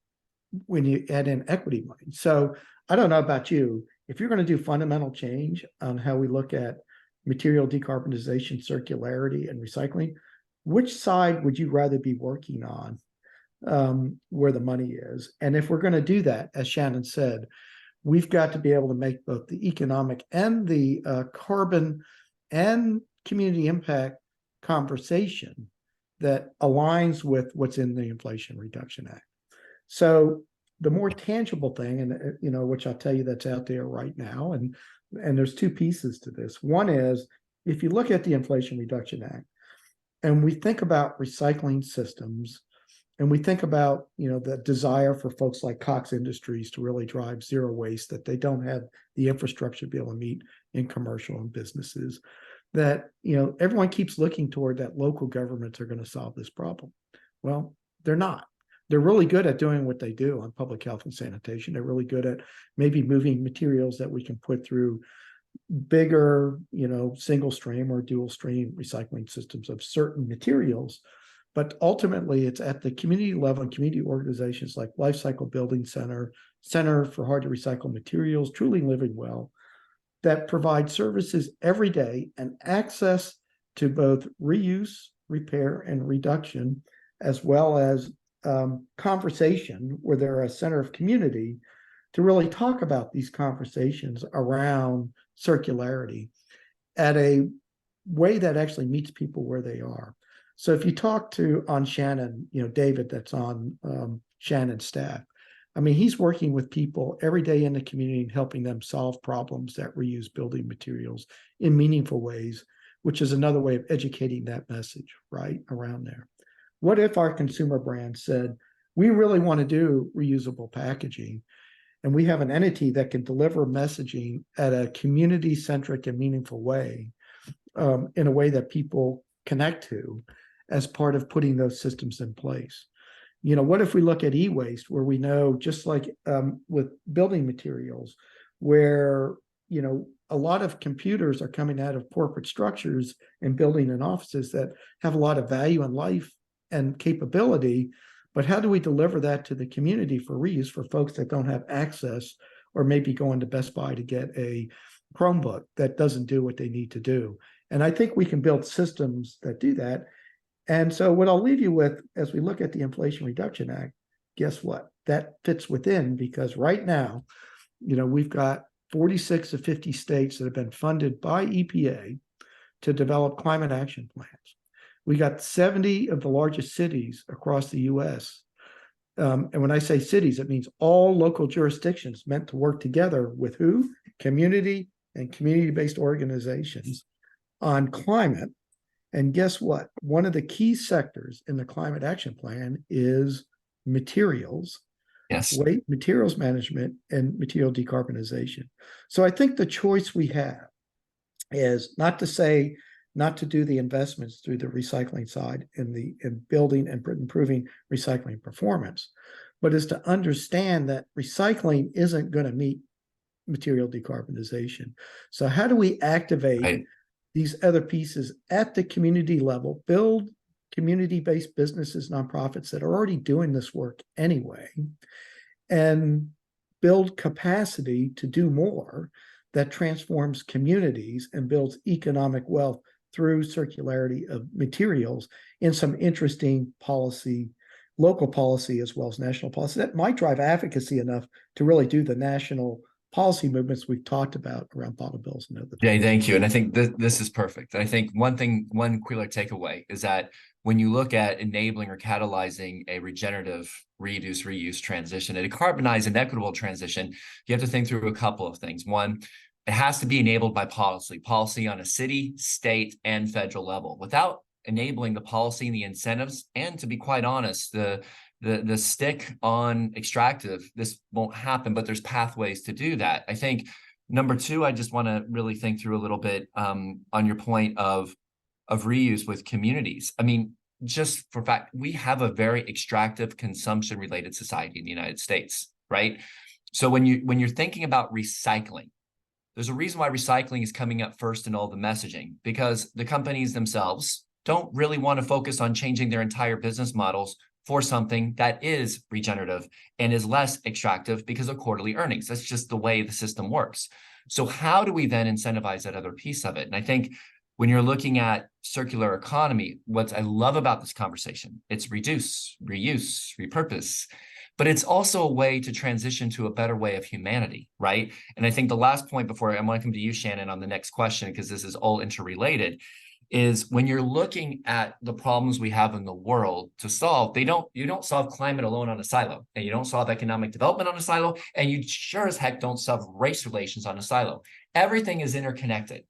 when you add in equity money. So I don't know about you, if you're going to do fundamental change on how we look at material decarbonization, circularity, and recycling, which side would you rather be working on where the money is? And if we're going to do that, as Shannon said, we've got to be able to make both the economic and the carbon and community impact conversation that aligns with what's in the Inflation Reduction Act. So the more tangible thing, and which I'll tell you that's out there right now, and there's two pieces to this. One is, if you look at the Inflation Reduction Act, and we think about recycling systems, and we think about the desire for folks like Cox Industries to really drive zero waste, that they don't have the infrastructure to be able to meet in commercial and businesses, that everyone keeps looking toward that local governments are going to solve this problem. Well, they're not. They're really good at doing what they do on public health and sanitation. They're really good at maybe moving materials that we can put through bigger, single stream or dual stream recycling systems of certain materials. But ultimately, it's at the community level and community organizations like Lifecycle Building Center, Center for Hard to Recycle Materials, Truly Living Well, that provide services every day and access to both reuse, repair, and reduction, as well as conversation where they're a center of community to really talk about these conversations around circularity at a way that actually meets people where they are. So if you talk on Shannon, David, that's on Shannon's staff, he's working with people every day in the community and helping them solve problems that reuse building materials in meaningful ways, which is another way of educating that message right around there. What if our consumer brand said, we really want to do reusable packaging, and we have an entity that can deliver messaging at a community-centric and meaningful way, in a way that people connect to as part of putting those systems in place? What if we look at e-waste, where we know, just like with building materials, where, a lot of computers are coming out of corporate structures and building and offices that have a lot of value in life and capability, but how do we deliver that to the community for reuse for folks that don't have access, or maybe going to Best Buy to get a Chromebook that doesn't do what they need to do? And I think we can build systems that do that. And so what I'll leave you with, as we look at the Inflation Reduction Act, guess what? That fits within, because right now, we've got 46 of 50 states that have been funded by EPA to develop climate action plans. We got 70 of the largest cities across the US. And when I say cities, it means all local jurisdictions meant to work together with who? Community and community-based organizations on climate. And guess what? One of the key sectors in the climate action plan is materials, Yes. materials management, and material decarbonization. So I think the choice we have is not to do the investments through the recycling side in building and improving recycling performance, but is to understand that recycling isn't going to meet material decarbonization. So how do we activate these other pieces at the community level, build community-based businesses, nonprofits that are already doing this work anyway, and build capacity to do more that transforms communities and builds economic wealth through circularity of materials in some interesting policy, local policy as well as national policy that might drive advocacy enough to really do the national policy movements we've talked about around bottle bills and other things. Jay, thank you. And I think this is perfect. And I think one clear takeaway is that when you look at enabling or catalyzing a regenerative reduce, reuse transition, a decarbonized and equitable transition, you have to think through a couple of things. One, it has to be enabled by policy on a city, state, and federal level. Without enabling the policy and the incentives, and to be quite honest, the stick on extractive, this won't happen, but there's pathways to do that. I think number two, I just want to really think through a little bit on your point of reuse with communities. I mean, just for fact, we have a very extractive consumption related society in the United States, right? So when you're thinking about recycling, there's a reason why recycling is coming up first in all the messaging, because the companies themselves don't really want to focus on changing their entire business models for something that is regenerative and is less extractive because of quarterly earnings. That's just the way the system works. So how do we then incentivize that other piece of it? And I think when you're looking at circular economy, what I love about this conversation, it's reduce, reuse, repurpose, but it's also a way to transition to a better way of humanity, right? And I think the last point before I want to come to you, Shannon, on the next question, because this is all interrelated, is when you're looking at the problems we have in the world to solve, you don't solve climate alone on a silo, and you don't solve economic development on a silo, and you sure as heck don't solve race relations on a silo. Everything is interconnected.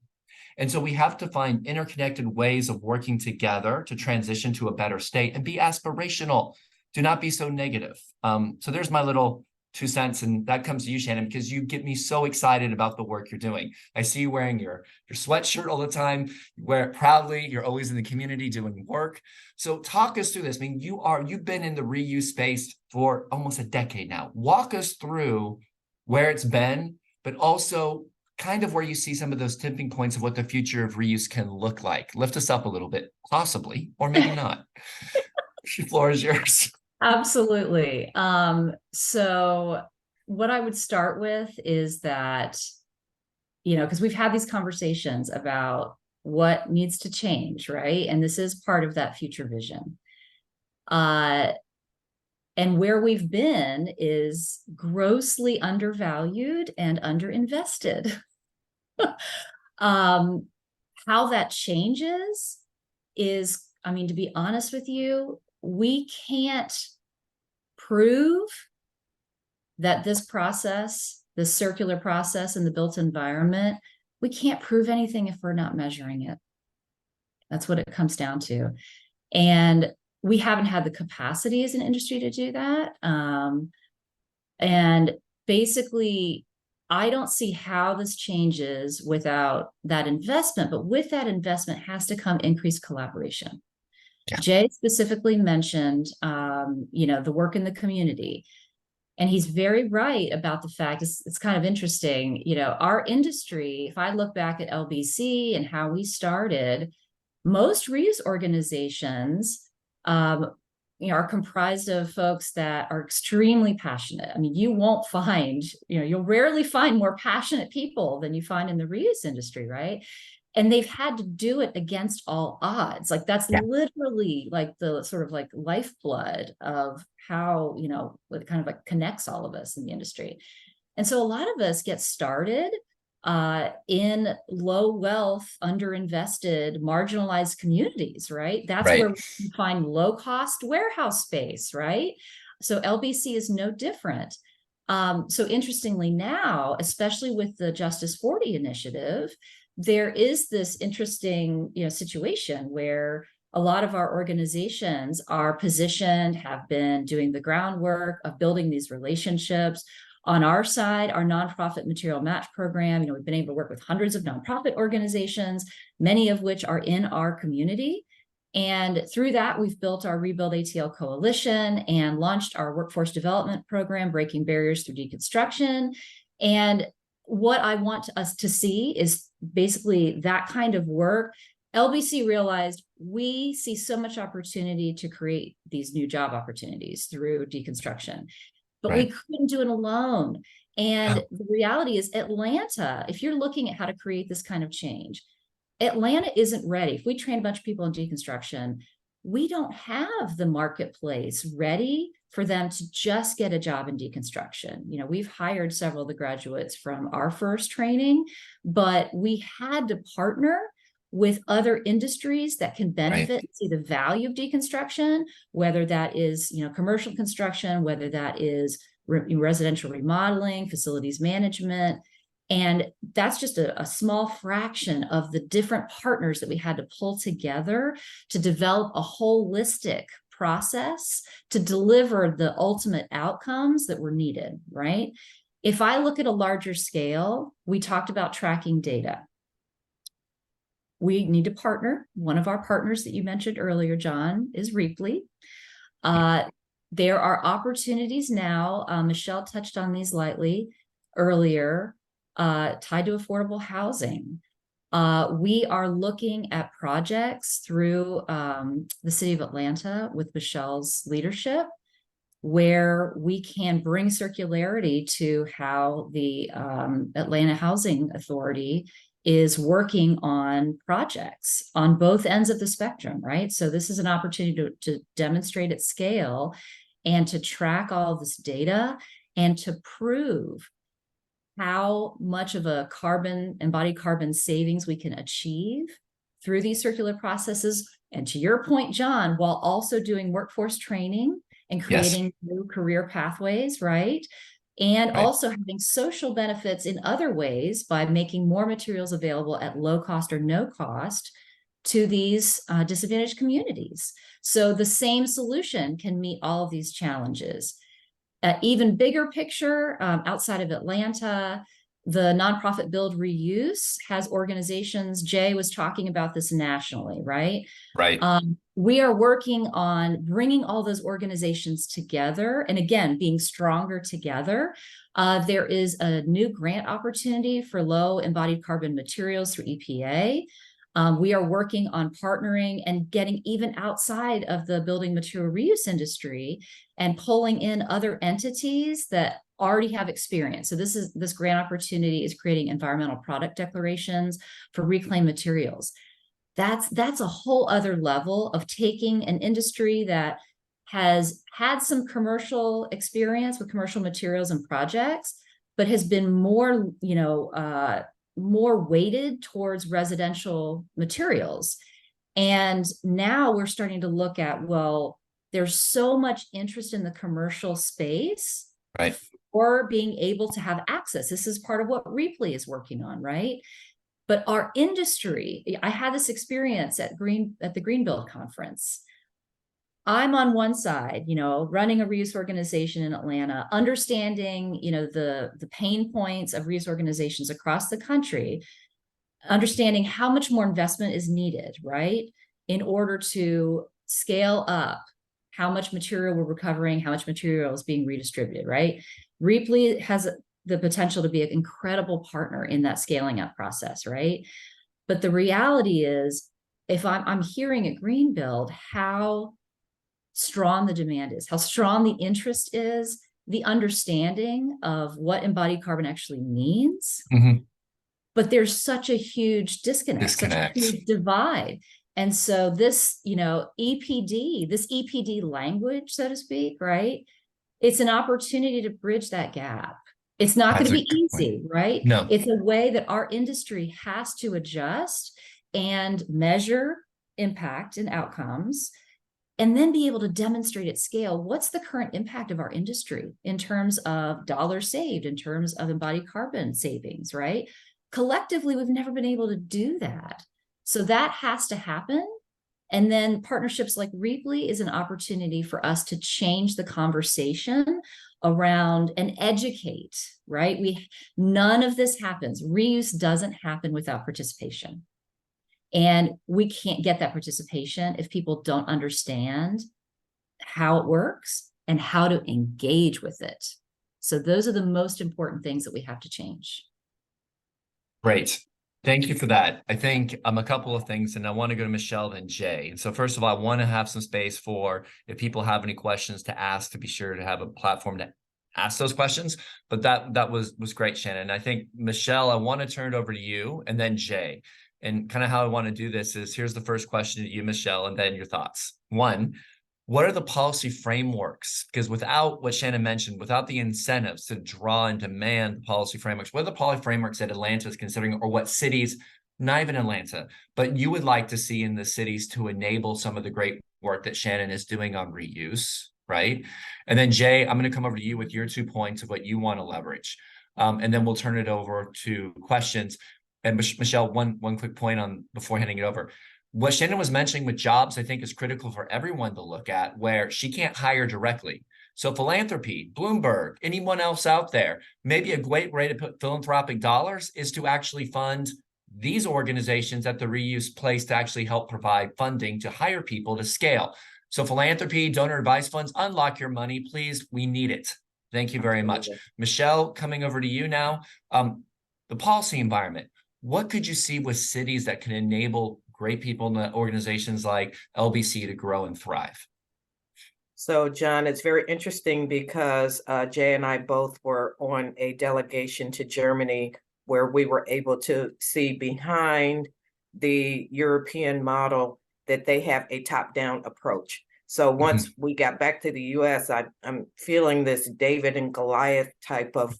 And so we have to find interconnected ways of working together to transition to a better state and be aspirational. Do not be so negative. So there's my little 2 cents, and that comes to you, Shannon, because you get me so excited about the work you're doing. I see you wearing your sweatshirt all the time. You wear it proudly. You're always in the community doing work. So talk us through this. I mean, you've been in the reuse space for almost a decade now. Walk us through where it's been, but also kind of where you see some of those tipping points of what the future of reuse can look like. Lift us up a little bit, possibly, or maybe not. The floor is yours. Absolutely. So what I would start with is that, because we've had these conversations about what needs to change, right? And this is part of that future vision. And where we've been is grossly undervalued and underinvested. How that changes is, to be honest with you, we can't prove that this process, the circular process in the built environment, we can't prove anything if we're not measuring it. That's what it comes down to. And we haven't had the capacity as an industry to do that. And basically, I don't see how this changes without that investment, but with that investment has to come increased collaboration. Yeah. Jay specifically mentioned, the work in the community. And he's very right about the fact, it's kind of interesting, our industry, if I look back at LBC and how we started, most reuse organizations, are comprised of folks that are extremely passionate. You won't find, you'll rarely find more passionate people than you find in the reuse industry, right? And they've had to do it against all odds. Like that's literally like the sort of like lifeblood of how, it kind of like connects all of us in the industry. And so a lot of us get started in low wealth, underinvested, marginalized communities, right? That's where we can find low cost warehouse space, right? So LBC is no different. So interestingly now, especially with the Justice 40 initiative, there is this interesting, situation where a lot of our organizations are positioned, have been doing the groundwork of building these relationships. On our side, our nonprofit material match program, we've been able to work with hundreds of nonprofit organizations, many of which are in our community. And through that, we've built our Rebuild ATL Coalition and launched our workforce development program, Breaking Barriers Through Deconstruction. And what I want us to see is basically that kind of work. LBC realized we see so much opportunity to create these new job opportunities through deconstruction, but we couldn't do it alone. And the reality is Atlanta, if you're looking at how to create this kind of change, Atlanta isn't ready. If we train a bunch of people in deconstruction, we don't have the marketplace ready for them to just get a job in deconstruction. We've hired several of the graduates from our first training, but we had to partner with other industries that can benefit and see the value of deconstruction, whether that is, commercial construction, whether that is residential remodeling, facilities management. And that's just a small fraction of the different partners that we had to pull together to develop a holistic process to deliver the ultimate outcomes that were needed, right? If I look at a larger scale, we talked about tracking data. We need to partner. One of our partners that you mentioned earlier, John, is Reaply. There are opportunities now, Michelle touched on these lightly earlier, tied to affordable housing. We are looking at projects through the city of Atlanta with Michelle's leadership, where we can bring circularity to how the Atlanta Housing Authority is working on projects on both ends of the spectrum, right? So this is an opportunity to demonstrate at scale and to track all this data and to prove how much of a embodied carbon savings we can achieve through these circular processes. And to your point, John, while also doing workforce training and creating new career pathways, right? And also having social benefits in other ways by making more materials available at low cost or no cost to these disadvantaged communities. So the same solution can meet all of these challenges. Even bigger picture, outside of Atlanta, the nonprofit Build Reuse has organizations. Jay was talking about this nationally, right? Right. We are working on bringing all those organizations together, and again, being stronger together. There is a new grant opportunity for low embodied carbon materials through EPA. We are working on partnering and getting even outside of the building material reuse industry and pulling in other entities that already have experience. So this grant opportunity is creating environmental product declarations for reclaimed materials. That's a whole other level of taking an industry that has had some commercial experience with commercial materials and projects, but has been more, more weighted towards residential materials. And now we're starting to look at, well, there's so much interest in the commercial space, right, or being able to have access. This is part of what Reaply is working on, right? But our industry, I had this experience at the Greenbuild conference. I'm on one side, running a reuse organization in Atlanta, understanding, the pain points of reuse organizations across the country, understanding how much more investment is needed, right? In order to scale up how much material we're recovering, how much material is being redistributed, right? Reaply has the potential to be an incredible partner in that scaling up process, right? But the reality is, if I'm hearing at Greenbuild how strong the demand is, how strong the interest is, the understanding of what embodied carbon actually means, but there's such a huge disconnect, such a huge divide. And so this, EPD, this EPD language, so to speak, right? It's an opportunity to bridge that gap. It's not going to be easy, right? No. It's a way that our industry has to adjust and measure impact and outcomes, and then be able to demonstrate at scale what's the current impact of our industry in terms of dollars saved, in terms of embodied carbon savings, right? Collectively, we've never been able to do that. So that has to happen. And then partnerships like Reaply is an opportunity for us to change the conversation around and educate, right? None of this happens. Reuse doesn't happen without participation. And we can't get that participation if people don't understand how it works and how to engage with it. So those are the most important things that we have to change. Great. Thank you for that. I think a couple of things, and I want to go to Michelle then Jay. And so first of all, I want to have some space for if people have any questions to ask, to be sure to have a platform to ask those questions. But that was great, Shannon. I think Michelle, I want to turn it over to you and then Jay. And kind of how I want to do this is here's the first question to you, Michelle, and then your thoughts. One, what are the policy frameworks? Because without what Shannon mentioned, without the incentives to draw and demand the policy frameworks, what are the policy frameworks that Atlanta is considering, or what cities, not even Atlanta, but you would like to see in the cities to enable some of the great work that Shannon is doing on reuse, right? And then Jay, I'm going to come over to you with your 2 points of what you want to leverage. And then we'll turn it over to questions. And Michelle, one quick point on before handing it over. What Shannon was mentioning with jobs, I think, is critical for everyone to look at, where she can't hire directly. So philanthropy, Bloomberg, anyone else out there, maybe a great way to put philanthropic dollars is to actually fund these organizations at the reuse place to actually help provide funding to hire people to scale. So philanthropy, donor advice funds, unlock your money, please. We need it. Thank you very much. Michelle, coming over to you now. The policy environment. What could you see with cities that can enable great people in the organizations like LBC to grow and thrive? So, John, it's very interesting because Jay and I both were on a delegation to Germany where we were able to see behind the European model that they have a top-down approach. So once we got back to the US, I'm feeling this David and Goliath type of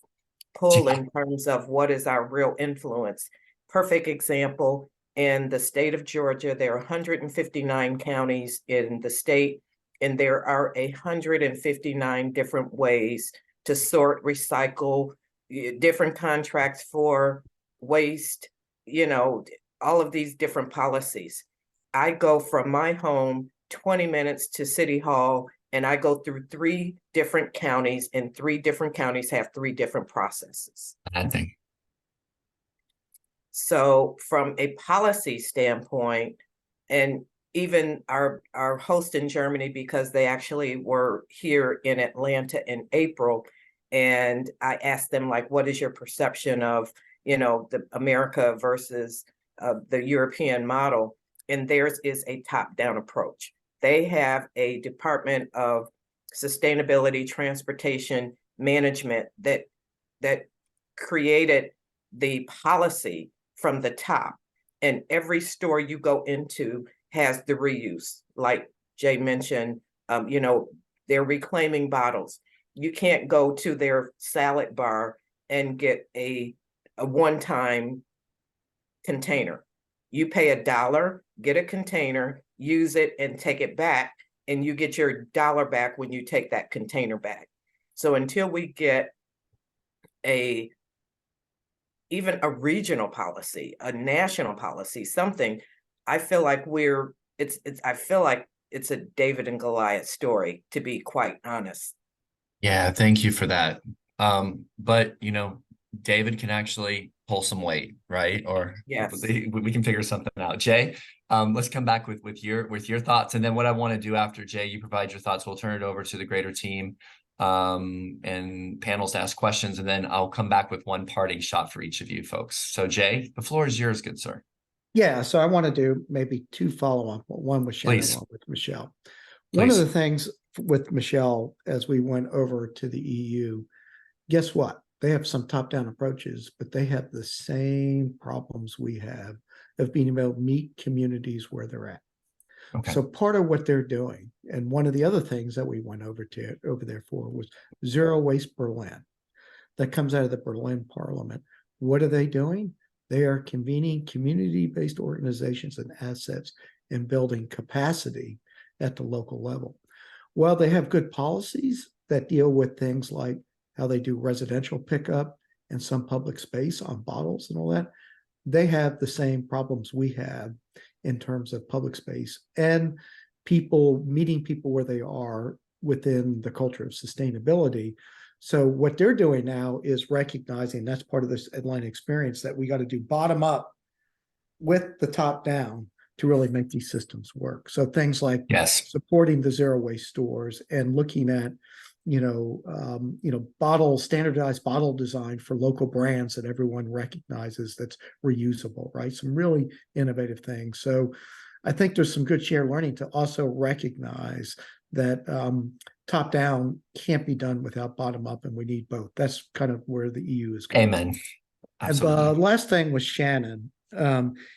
pull in terms of what is our real influence. Perfect example. In the state of Georgia, there are 159 counties in the state, and there are 159 different ways to sort, recycle, different contracts for waste, all of these different policies. I go from my home 20 minutes to City Hall, and I go through 3 different counties, and 3 different counties have 3 different processes. I think. So from a policy standpoint, and even our host in Germany, because they actually were here in Atlanta in April, and I asked them, like, what is your perception of, the America versus the European model? And theirs is a top-down approach. They have a Department of Sustainability, Transportation, Management that created the policy from the top, and every store you go into has the reuse. Like Jay mentioned, they're reclaiming bottles. You can't go to their salad bar and get a one-time container. You pay $1, get a container, use it, and take it back, and you get your $1 back when you take that container back. So until we get even a regional policy, a national policy, something, I feel like it's a David and Goliath story, to be quite honest. Yeah, thank you for that. But David can actually pull some weight, right? Or yes, we can figure something out. Jay, let's come back with your thoughts, and then what I want to do after Jay, you provide your thoughts, we'll turn it over to the greater team and panels to ask questions, and then I'll come back with one parting shot for each of you folks. So Jay, the floor is yours, good sir. Yeah, so I want to do maybe 2 follow-up, one with Shannon, one with Michelle. One of the things with Michelle, as we went over to the EU, guess what? They have some top-down approaches, but they have the same problems we have of being able to meet communities where they're at. Okay. So part of what they're doing, and one of the other things that we went over there for, was Zero Waste Berlin. That comes out of the Berlin Parliament. What are they doing? They are convening community-based organizations and assets and building capacity at the local level. Well, they have good policies that deal with things like how they do residential pickup and some public space on bottles and all that. they have the same problems we have in terms of public space and people meeting people where they are within the culture of sustainability. So what they're doing now is recognizing that's part of this Atlanta experience, that we got to do bottom up with the top down to really make these systems work. So things like Yes. supporting the zero waste stores and looking at standardized bottle design for local brands that everyone recognizes that's reusable, right? Some really innovative things. So I think there's some good shared learning to also recognize that top down can't be done without bottom up, and we need both. That's kind of where the EU is going. Amen. Absolutely. And the last thing with Shannon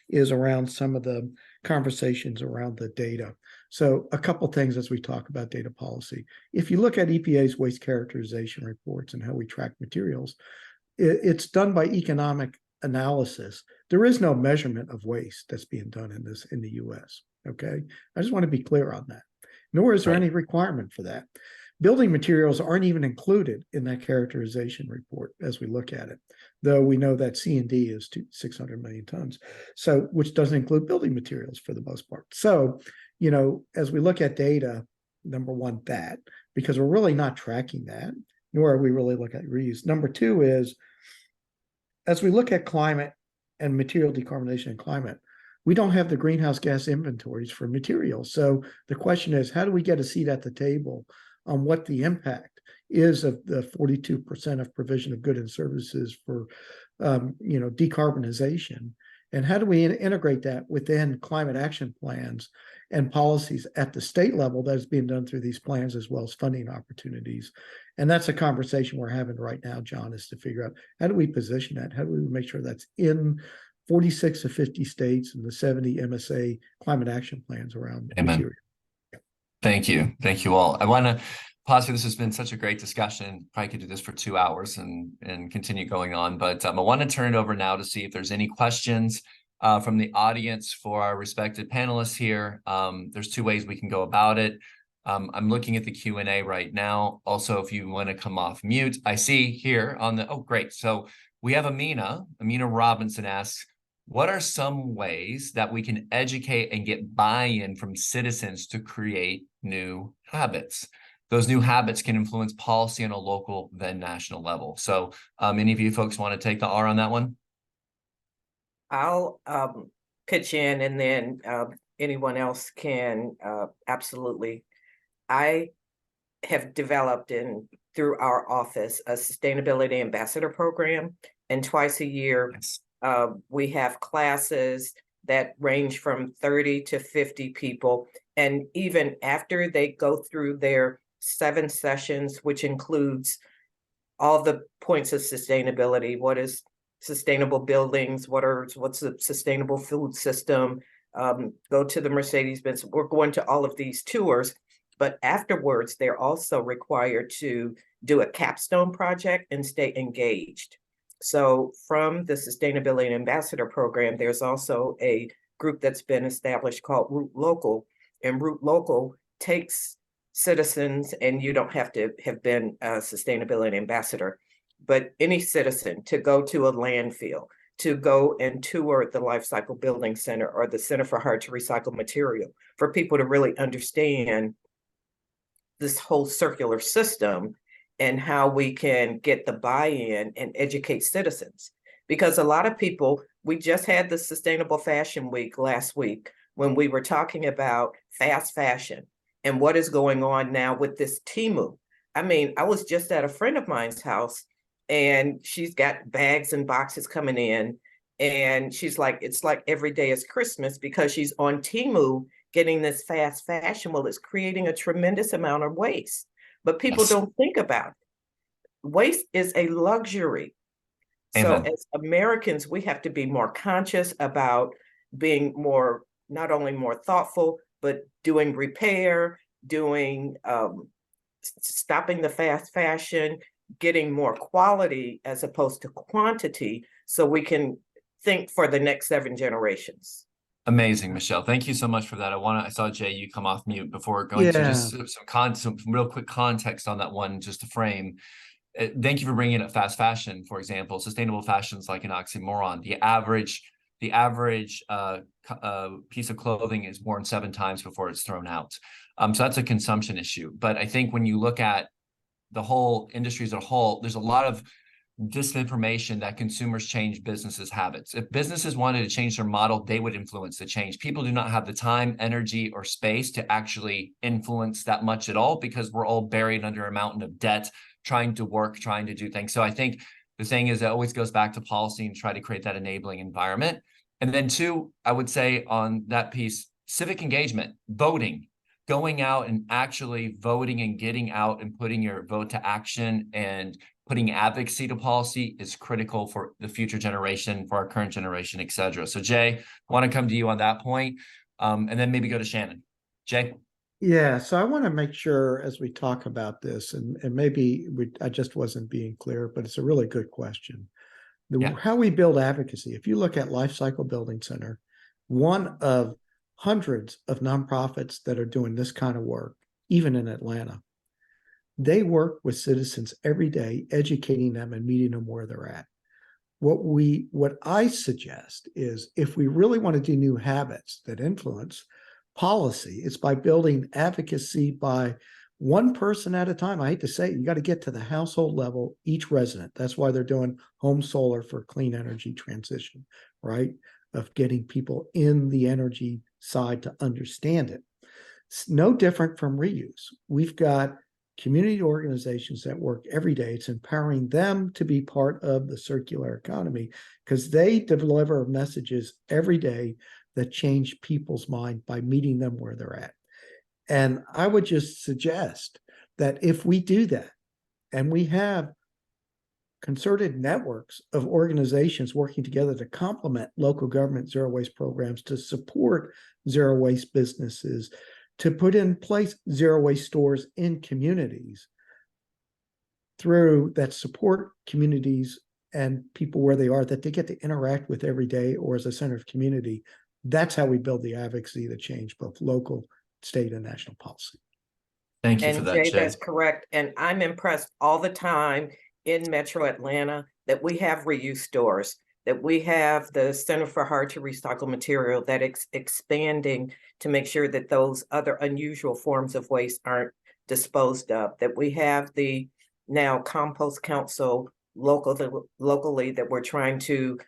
is around some of the conversations around the data. So a couple things as we talk about data policy. If you look at EPA's waste characterization reports and how we track materials, it's done by economic analysis. There is no measurement of waste that's being done in the US. Okay. I just want to be clear on that. Nor is there any requirement for that. Building materials aren't even included in that characterization report as we look at it, though we know that C&D is 600 million tons, so which doesn't include building materials for the most part. So, as we look at data, number one, that, because we're really not tracking that, nor are we really looking at reuse. Number two is, as we look at climate and material decarbonization and climate, we don't have the greenhouse gas inventories for materials. So the question is, how do we get a seat at the table on what the impact is of the 42% of provision of goods and services for, decarbonization? And how do we integrate that within climate action plans and policies at the state level that is being done through these plans, as well as funding opportunities? And that's a conversation we're having right now, John, is to figure out, how do we position that? How do we make sure that's in 46 of 50 states and the 70 MSA climate action plans around material? Thank you. Thank you all. I want to pause here. This has been such a great discussion. Probably could do this for 2 hours and continue going on, but I want to turn it over now to see if there's any questions from the audience for our respected panelists here. There's 2 ways we can go about it. I'm looking at the Q&A right now. Also, if you want to come off mute, I see here on the, oh, great. So we have Amina Robinson asks, what are some ways that we can educate and get buy-in from citizens to create new habits? Those new habits can influence policy on a local, then national level. So any of you folks want to take the R on that one? I'll pitch in, and then anyone else can absolutely. I have developed through our office a sustainability ambassador program, and twice a year, Nice. We have classes that range from 30 to 50 people. And even after they go through their 7 sessions, which includes all the points of sustainability, what is sustainable buildings, what's a sustainable food system, go to the Mercedes-Benz. We're going to all of these tours, but afterwards, they're also required to do a capstone project and stay engaged. So from the Sustainability Ambassador Program, there's also a group that's been established called Root Local, and Root Local takes citizens, and you don't have to have been a sustainability ambassador, but any citizen to go to a landfill, to go and tour the Lifecycle Building Center or the Center for Hard to Recycle Material, for people to really understand this whole circular system and how we can get the buy-in and educate citizens. Because a lot of people, we just had the Sustainable Fashion Week last week when we were talking about fast fashion and what is going on now with this Temu. I mean, I was just at a friend of mine's house and she's got bags and boxes coming in, and she's like, it's like every day is Christmas because she's on Temu getting this fast fashion. Well, it's creating a tremendous amount of waste, but people don't think about it. Waste is a luxury. So as Americans, we have to be more conscious about being more, not only more thoughtful, but doing repair, doing, stopping the fast fashion, getting more quality as opposed to quantity, so we can think for the next 7 generations. Amazing, Michelle. Thank you so much for that. I saw Jay, you come off mute before going to just some real quick context on that one, just to frame. Thank you for bringing up fast fashion, for example. Sustainable fashion is like an oxymoron. The average the average piece of clothing is worn 7 times before it's thrown out. So that's a consumption issue. But I think when you look at the whole industry as a whole, there's a lot of disinformation that consumers change businesses' habits. If businesses wanted to change their model, they would influence the change. People do not have the time, energy, or space to actually influence that much at all, because we're all buried under a mountain of debt, trying to work, trying to do things. So I think the thing is, it always goes back to policy and try to create that enabling environment. And then 2, I would say on that piece, civic engagement, voting, going out and actually voting and getting out and putting your vote to action and putting advocacy to policy is critical for the future generation, for our current generation, et cetera. So Jay, I want to come to you on that point, and then maybe go to Shannon. Jay? Yeah, so I want to make sure as we talk about this, and maybe I just wasn't being clear, but it's a really good question. How we build advocacy. If you look at Lifecycle Building Center, one of hundreds of nonprofits that are doing this kind of work, even in Atlanta, they work with citizens every day, educating them and meeting them where they're at. What I suggest is, if we really want to do new habits that influence policy, it's by building advocacy by one person at a time. I hate to say it, you got to get to the household level, each resident. That's why they're doing home solar for clean energy transition, right? Of getting people in the energy side to understand it. It's no different from reuse. We've got community organizations that work every day. It's empowering them to be part of the circular economy, because they deliver messages every day that change people's mind by meeting them where they're at. And I would just suggest that if we do that, and we have concerted networks of organizations working together to complement local government zero waste programs, to support zero waste businesses, to put in place zero waste stores in communities through that support communities and people where they are, that they get to interact with every day or as a center of community. That's how we build the advocacy to change both local, state, and national policy. Thank you for that, Jay. That's correct. And I'm impressed all the time in Metro Atlanta that we have reuse stores, that we have the Center for Hard to Recycle Material that is expanding to make sure that those other unusual forms of waste aren't disposed of, that we have the now Compost Council locally that we're trying to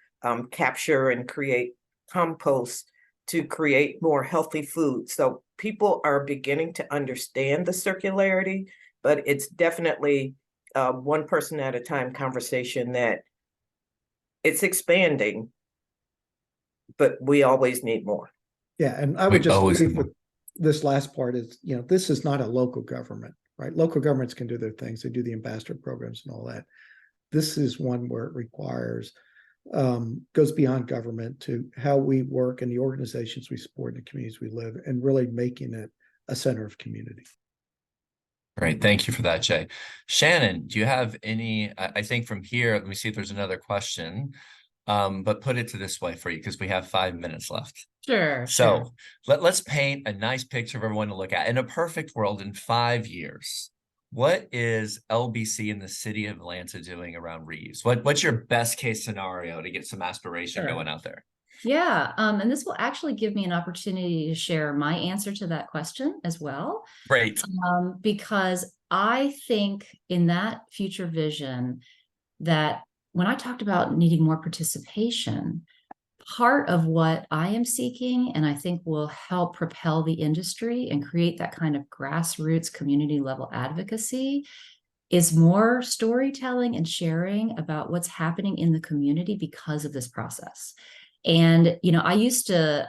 capture and create compost to create more healthy food. So people are beginning to understand the circularity, but it's definitely one person at a time conversation that it's expanding, but we always need more. Yeah, and I would just leave with this last part is, this is not a local government, right? Local governments can do their things. They do the ambassador programs and all that. This is one where it requires, goes beyond government to how we work and the organizations we support in the communities we live, and really making it a center of community. Great. Thank you for that, Jay. Shannon, do you have any, I think from here, let me see if there's another question, but put it to this way for you, because we have 5 minutes left. Sure. So let's paint a nice picture of everyone to look at. In a perfect world, in 5 years, what is LBC in the city of Atlanta doing around reuse? What's your best case scenario to get some aspiration going out there? Yeah, and this will actually give me an opportunity to share my answer to that question as well. Great. Because I think in that future vision, that when I talked about needing more participation, part of what I am seeking, and I think will help propel the industry and create that kind of grassroots community level advocacy, is more storytelling and sharing about what's happening in the community because of this process. And, I used to,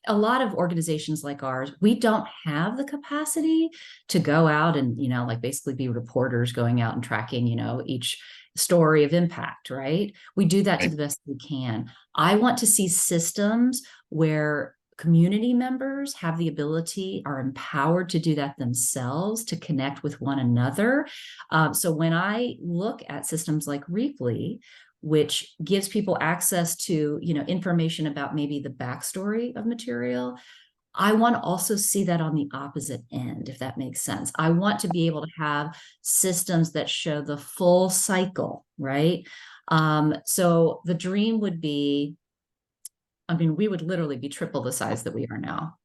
a lot of organizations like ours, we don't have the capacity to go out and, like basically be reporters going out and tracking, each story of impact, right? We do that to the best we can. I want to see systems where community members have the ability, are empowered to do that themselves, to connect with one another. So when I look at systems like Reaply, which gives people access to, information about maybe the backstory of material, I want to also see that on the opposite end, if that makes sense. I want to be able to have systems that show the full cycle, right? So the dream would be I mean, we would literally be triple the size that we are now,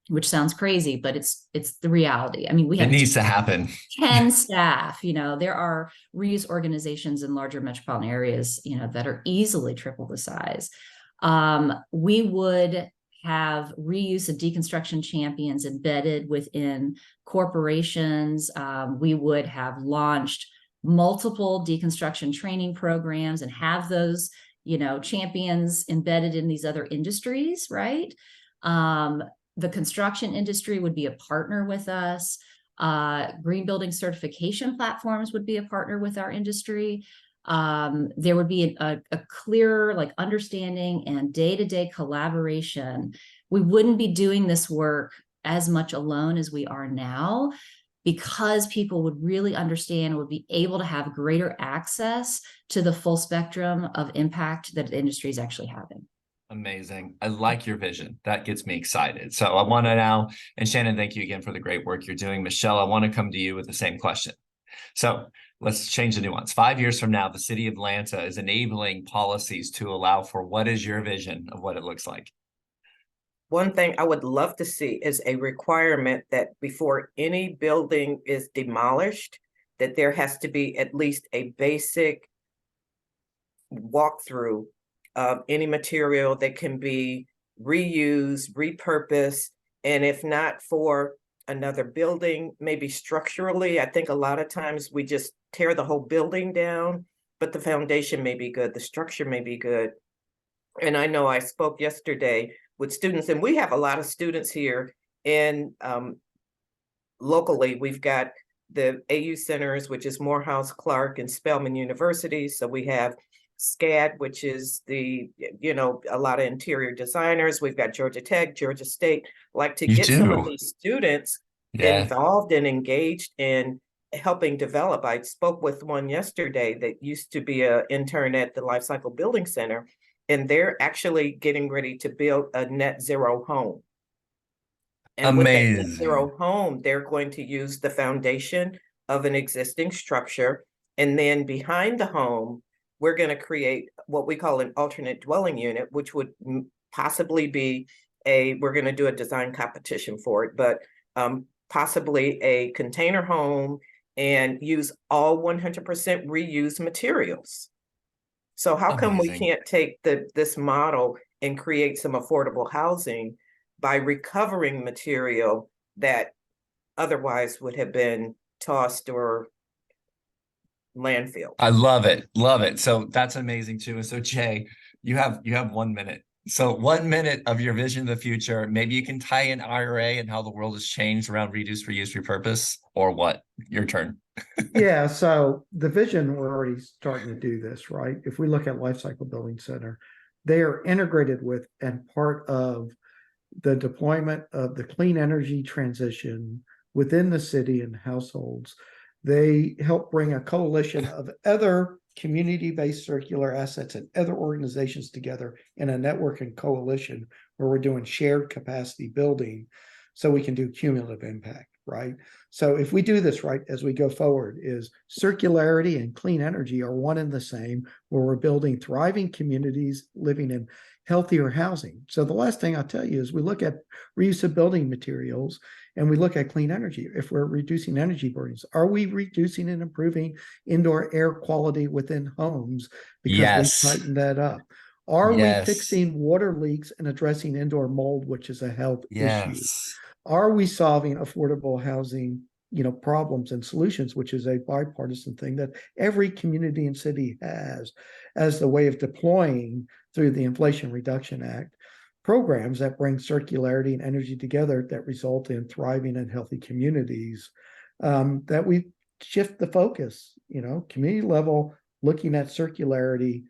which sounds crazy, but it's the reality. I mean, we It have needs to happen. 10 staff, there are reuse organizations in larger metropolitan areas, that are easily triple the size. We would have reuse and deconstruction champions embedded within corporations. We would have launched multiple deconstruction training programs and have those, champions embedded in these other industries, right? The construction industry would be a partner with us. Green building certification platforms would be a partner with our industry. There would be a clear understanding and day-to-day collaboration. We wouldn't be doing this work as much alone as we are now, because people would really understand, would be able to have greater access to the full spectrum of impact that the industry is actually having. Amazing. I like your vision. That gets me excited. So I want to now, and Shannon, thank you again for the great work you're doing. Michelle, I want to come to you with the same question. So let's change the nuance. 5 years from now, the city of Atlanta is enabling policies to allow for what is your vision of what it looks like? One thing I would love to see is a requirement that before any building is demolished, that there has to be at least a basic walkthrough of any material that can be reused, repurposed, and if not for another building, maybe structurally. I think a lot of times we just tear the whole building down, but the foundation may be good, the structure may be good. And I know I spoke yesterday with students, and we have a lot of students here in locally. We've got the AU centers, which is Morehouse, Clark, and Spelman University. So we have SCAD, which is a lot of interior designers. We've got Georgia Tech, Georgia State. Like to get some of these students involved and engaged in helping develop. I spoke with one yesterday that used to be an intern at the Lifecycle Building Center, and they're actually getting ready to build a net zero home. And with that net zero home, they're going to use the foundation of an existing structure. And then behind the home, we're going to create what we call an alternate dwelling unit, which would possibly be we're going to do a design competition for it, but possibly a container home, and use all 100% reused materials. So how come we can't take this model and create some affordable housing by recovering material that otherwise would have been tossed or landfill? I love it. Love it. So that's amazing too. And so Jay, you have 1 minute. So 1 minute of your vision of the future. Maybe you can tie in IRA and how the world has changed around reduce, reuse, repurpose, or what? Your turn. Yeah, so the vision, we're already starting to do this, right? If we look at Lifecycle Building Center, they are integrated with and part of the deployment of the clean energy transition within the city and households. They help bring a coalition of other community-based circular assets and other organizations together in a network and coalition where we're doing shared capacity building so we can do cumulative impact, right? So if we do this right as we go forward, is circularity and clean energy are one and the same, where we're building thriving communities living in healthier housing. So the last thing I'll tell you is we look at reuse of building materials and we look at clean energy. If we're reducing energy burdens, are we reducing and improving indoor air quality within homes because we tighten that up? Are we fixing water leaks and addressing indoor mold, which is a health issue? Are we solving affordable housing, problems and solutions, which is a bipartisan thing that every community and city has as the way of deploying through the Inflation Reduction Act programs that bring circularity and energy together that result in thriving and healthy communities, that we shift the focus, community level, looking at circularity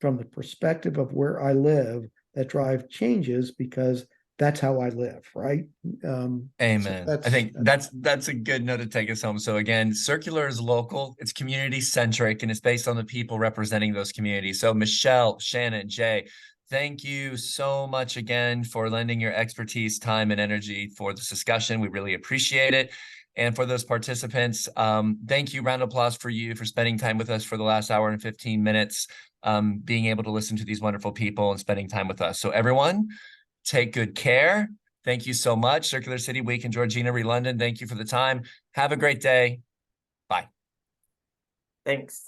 from the perspective of where I live that drive changes because that's how I live, right? Amen. So I think that's a good note to take us home. So again, circular is local, it's community centric, and it's based on the people representing those communities. So Michelle, Shannon, Jay, thank you so much again for lending your expertise, time, and energy for this discussion. We really appreciate it. And for those participants, thank you. Round of applause for you for spending time with us for the last hour and 15 minutes, being able to listen to these wonderful people and spending time with us. So everyone, take good care. Thank you so much. Circular City Week and Georgina Re London, thank you for the time. Have a great day. Bye. Thanks.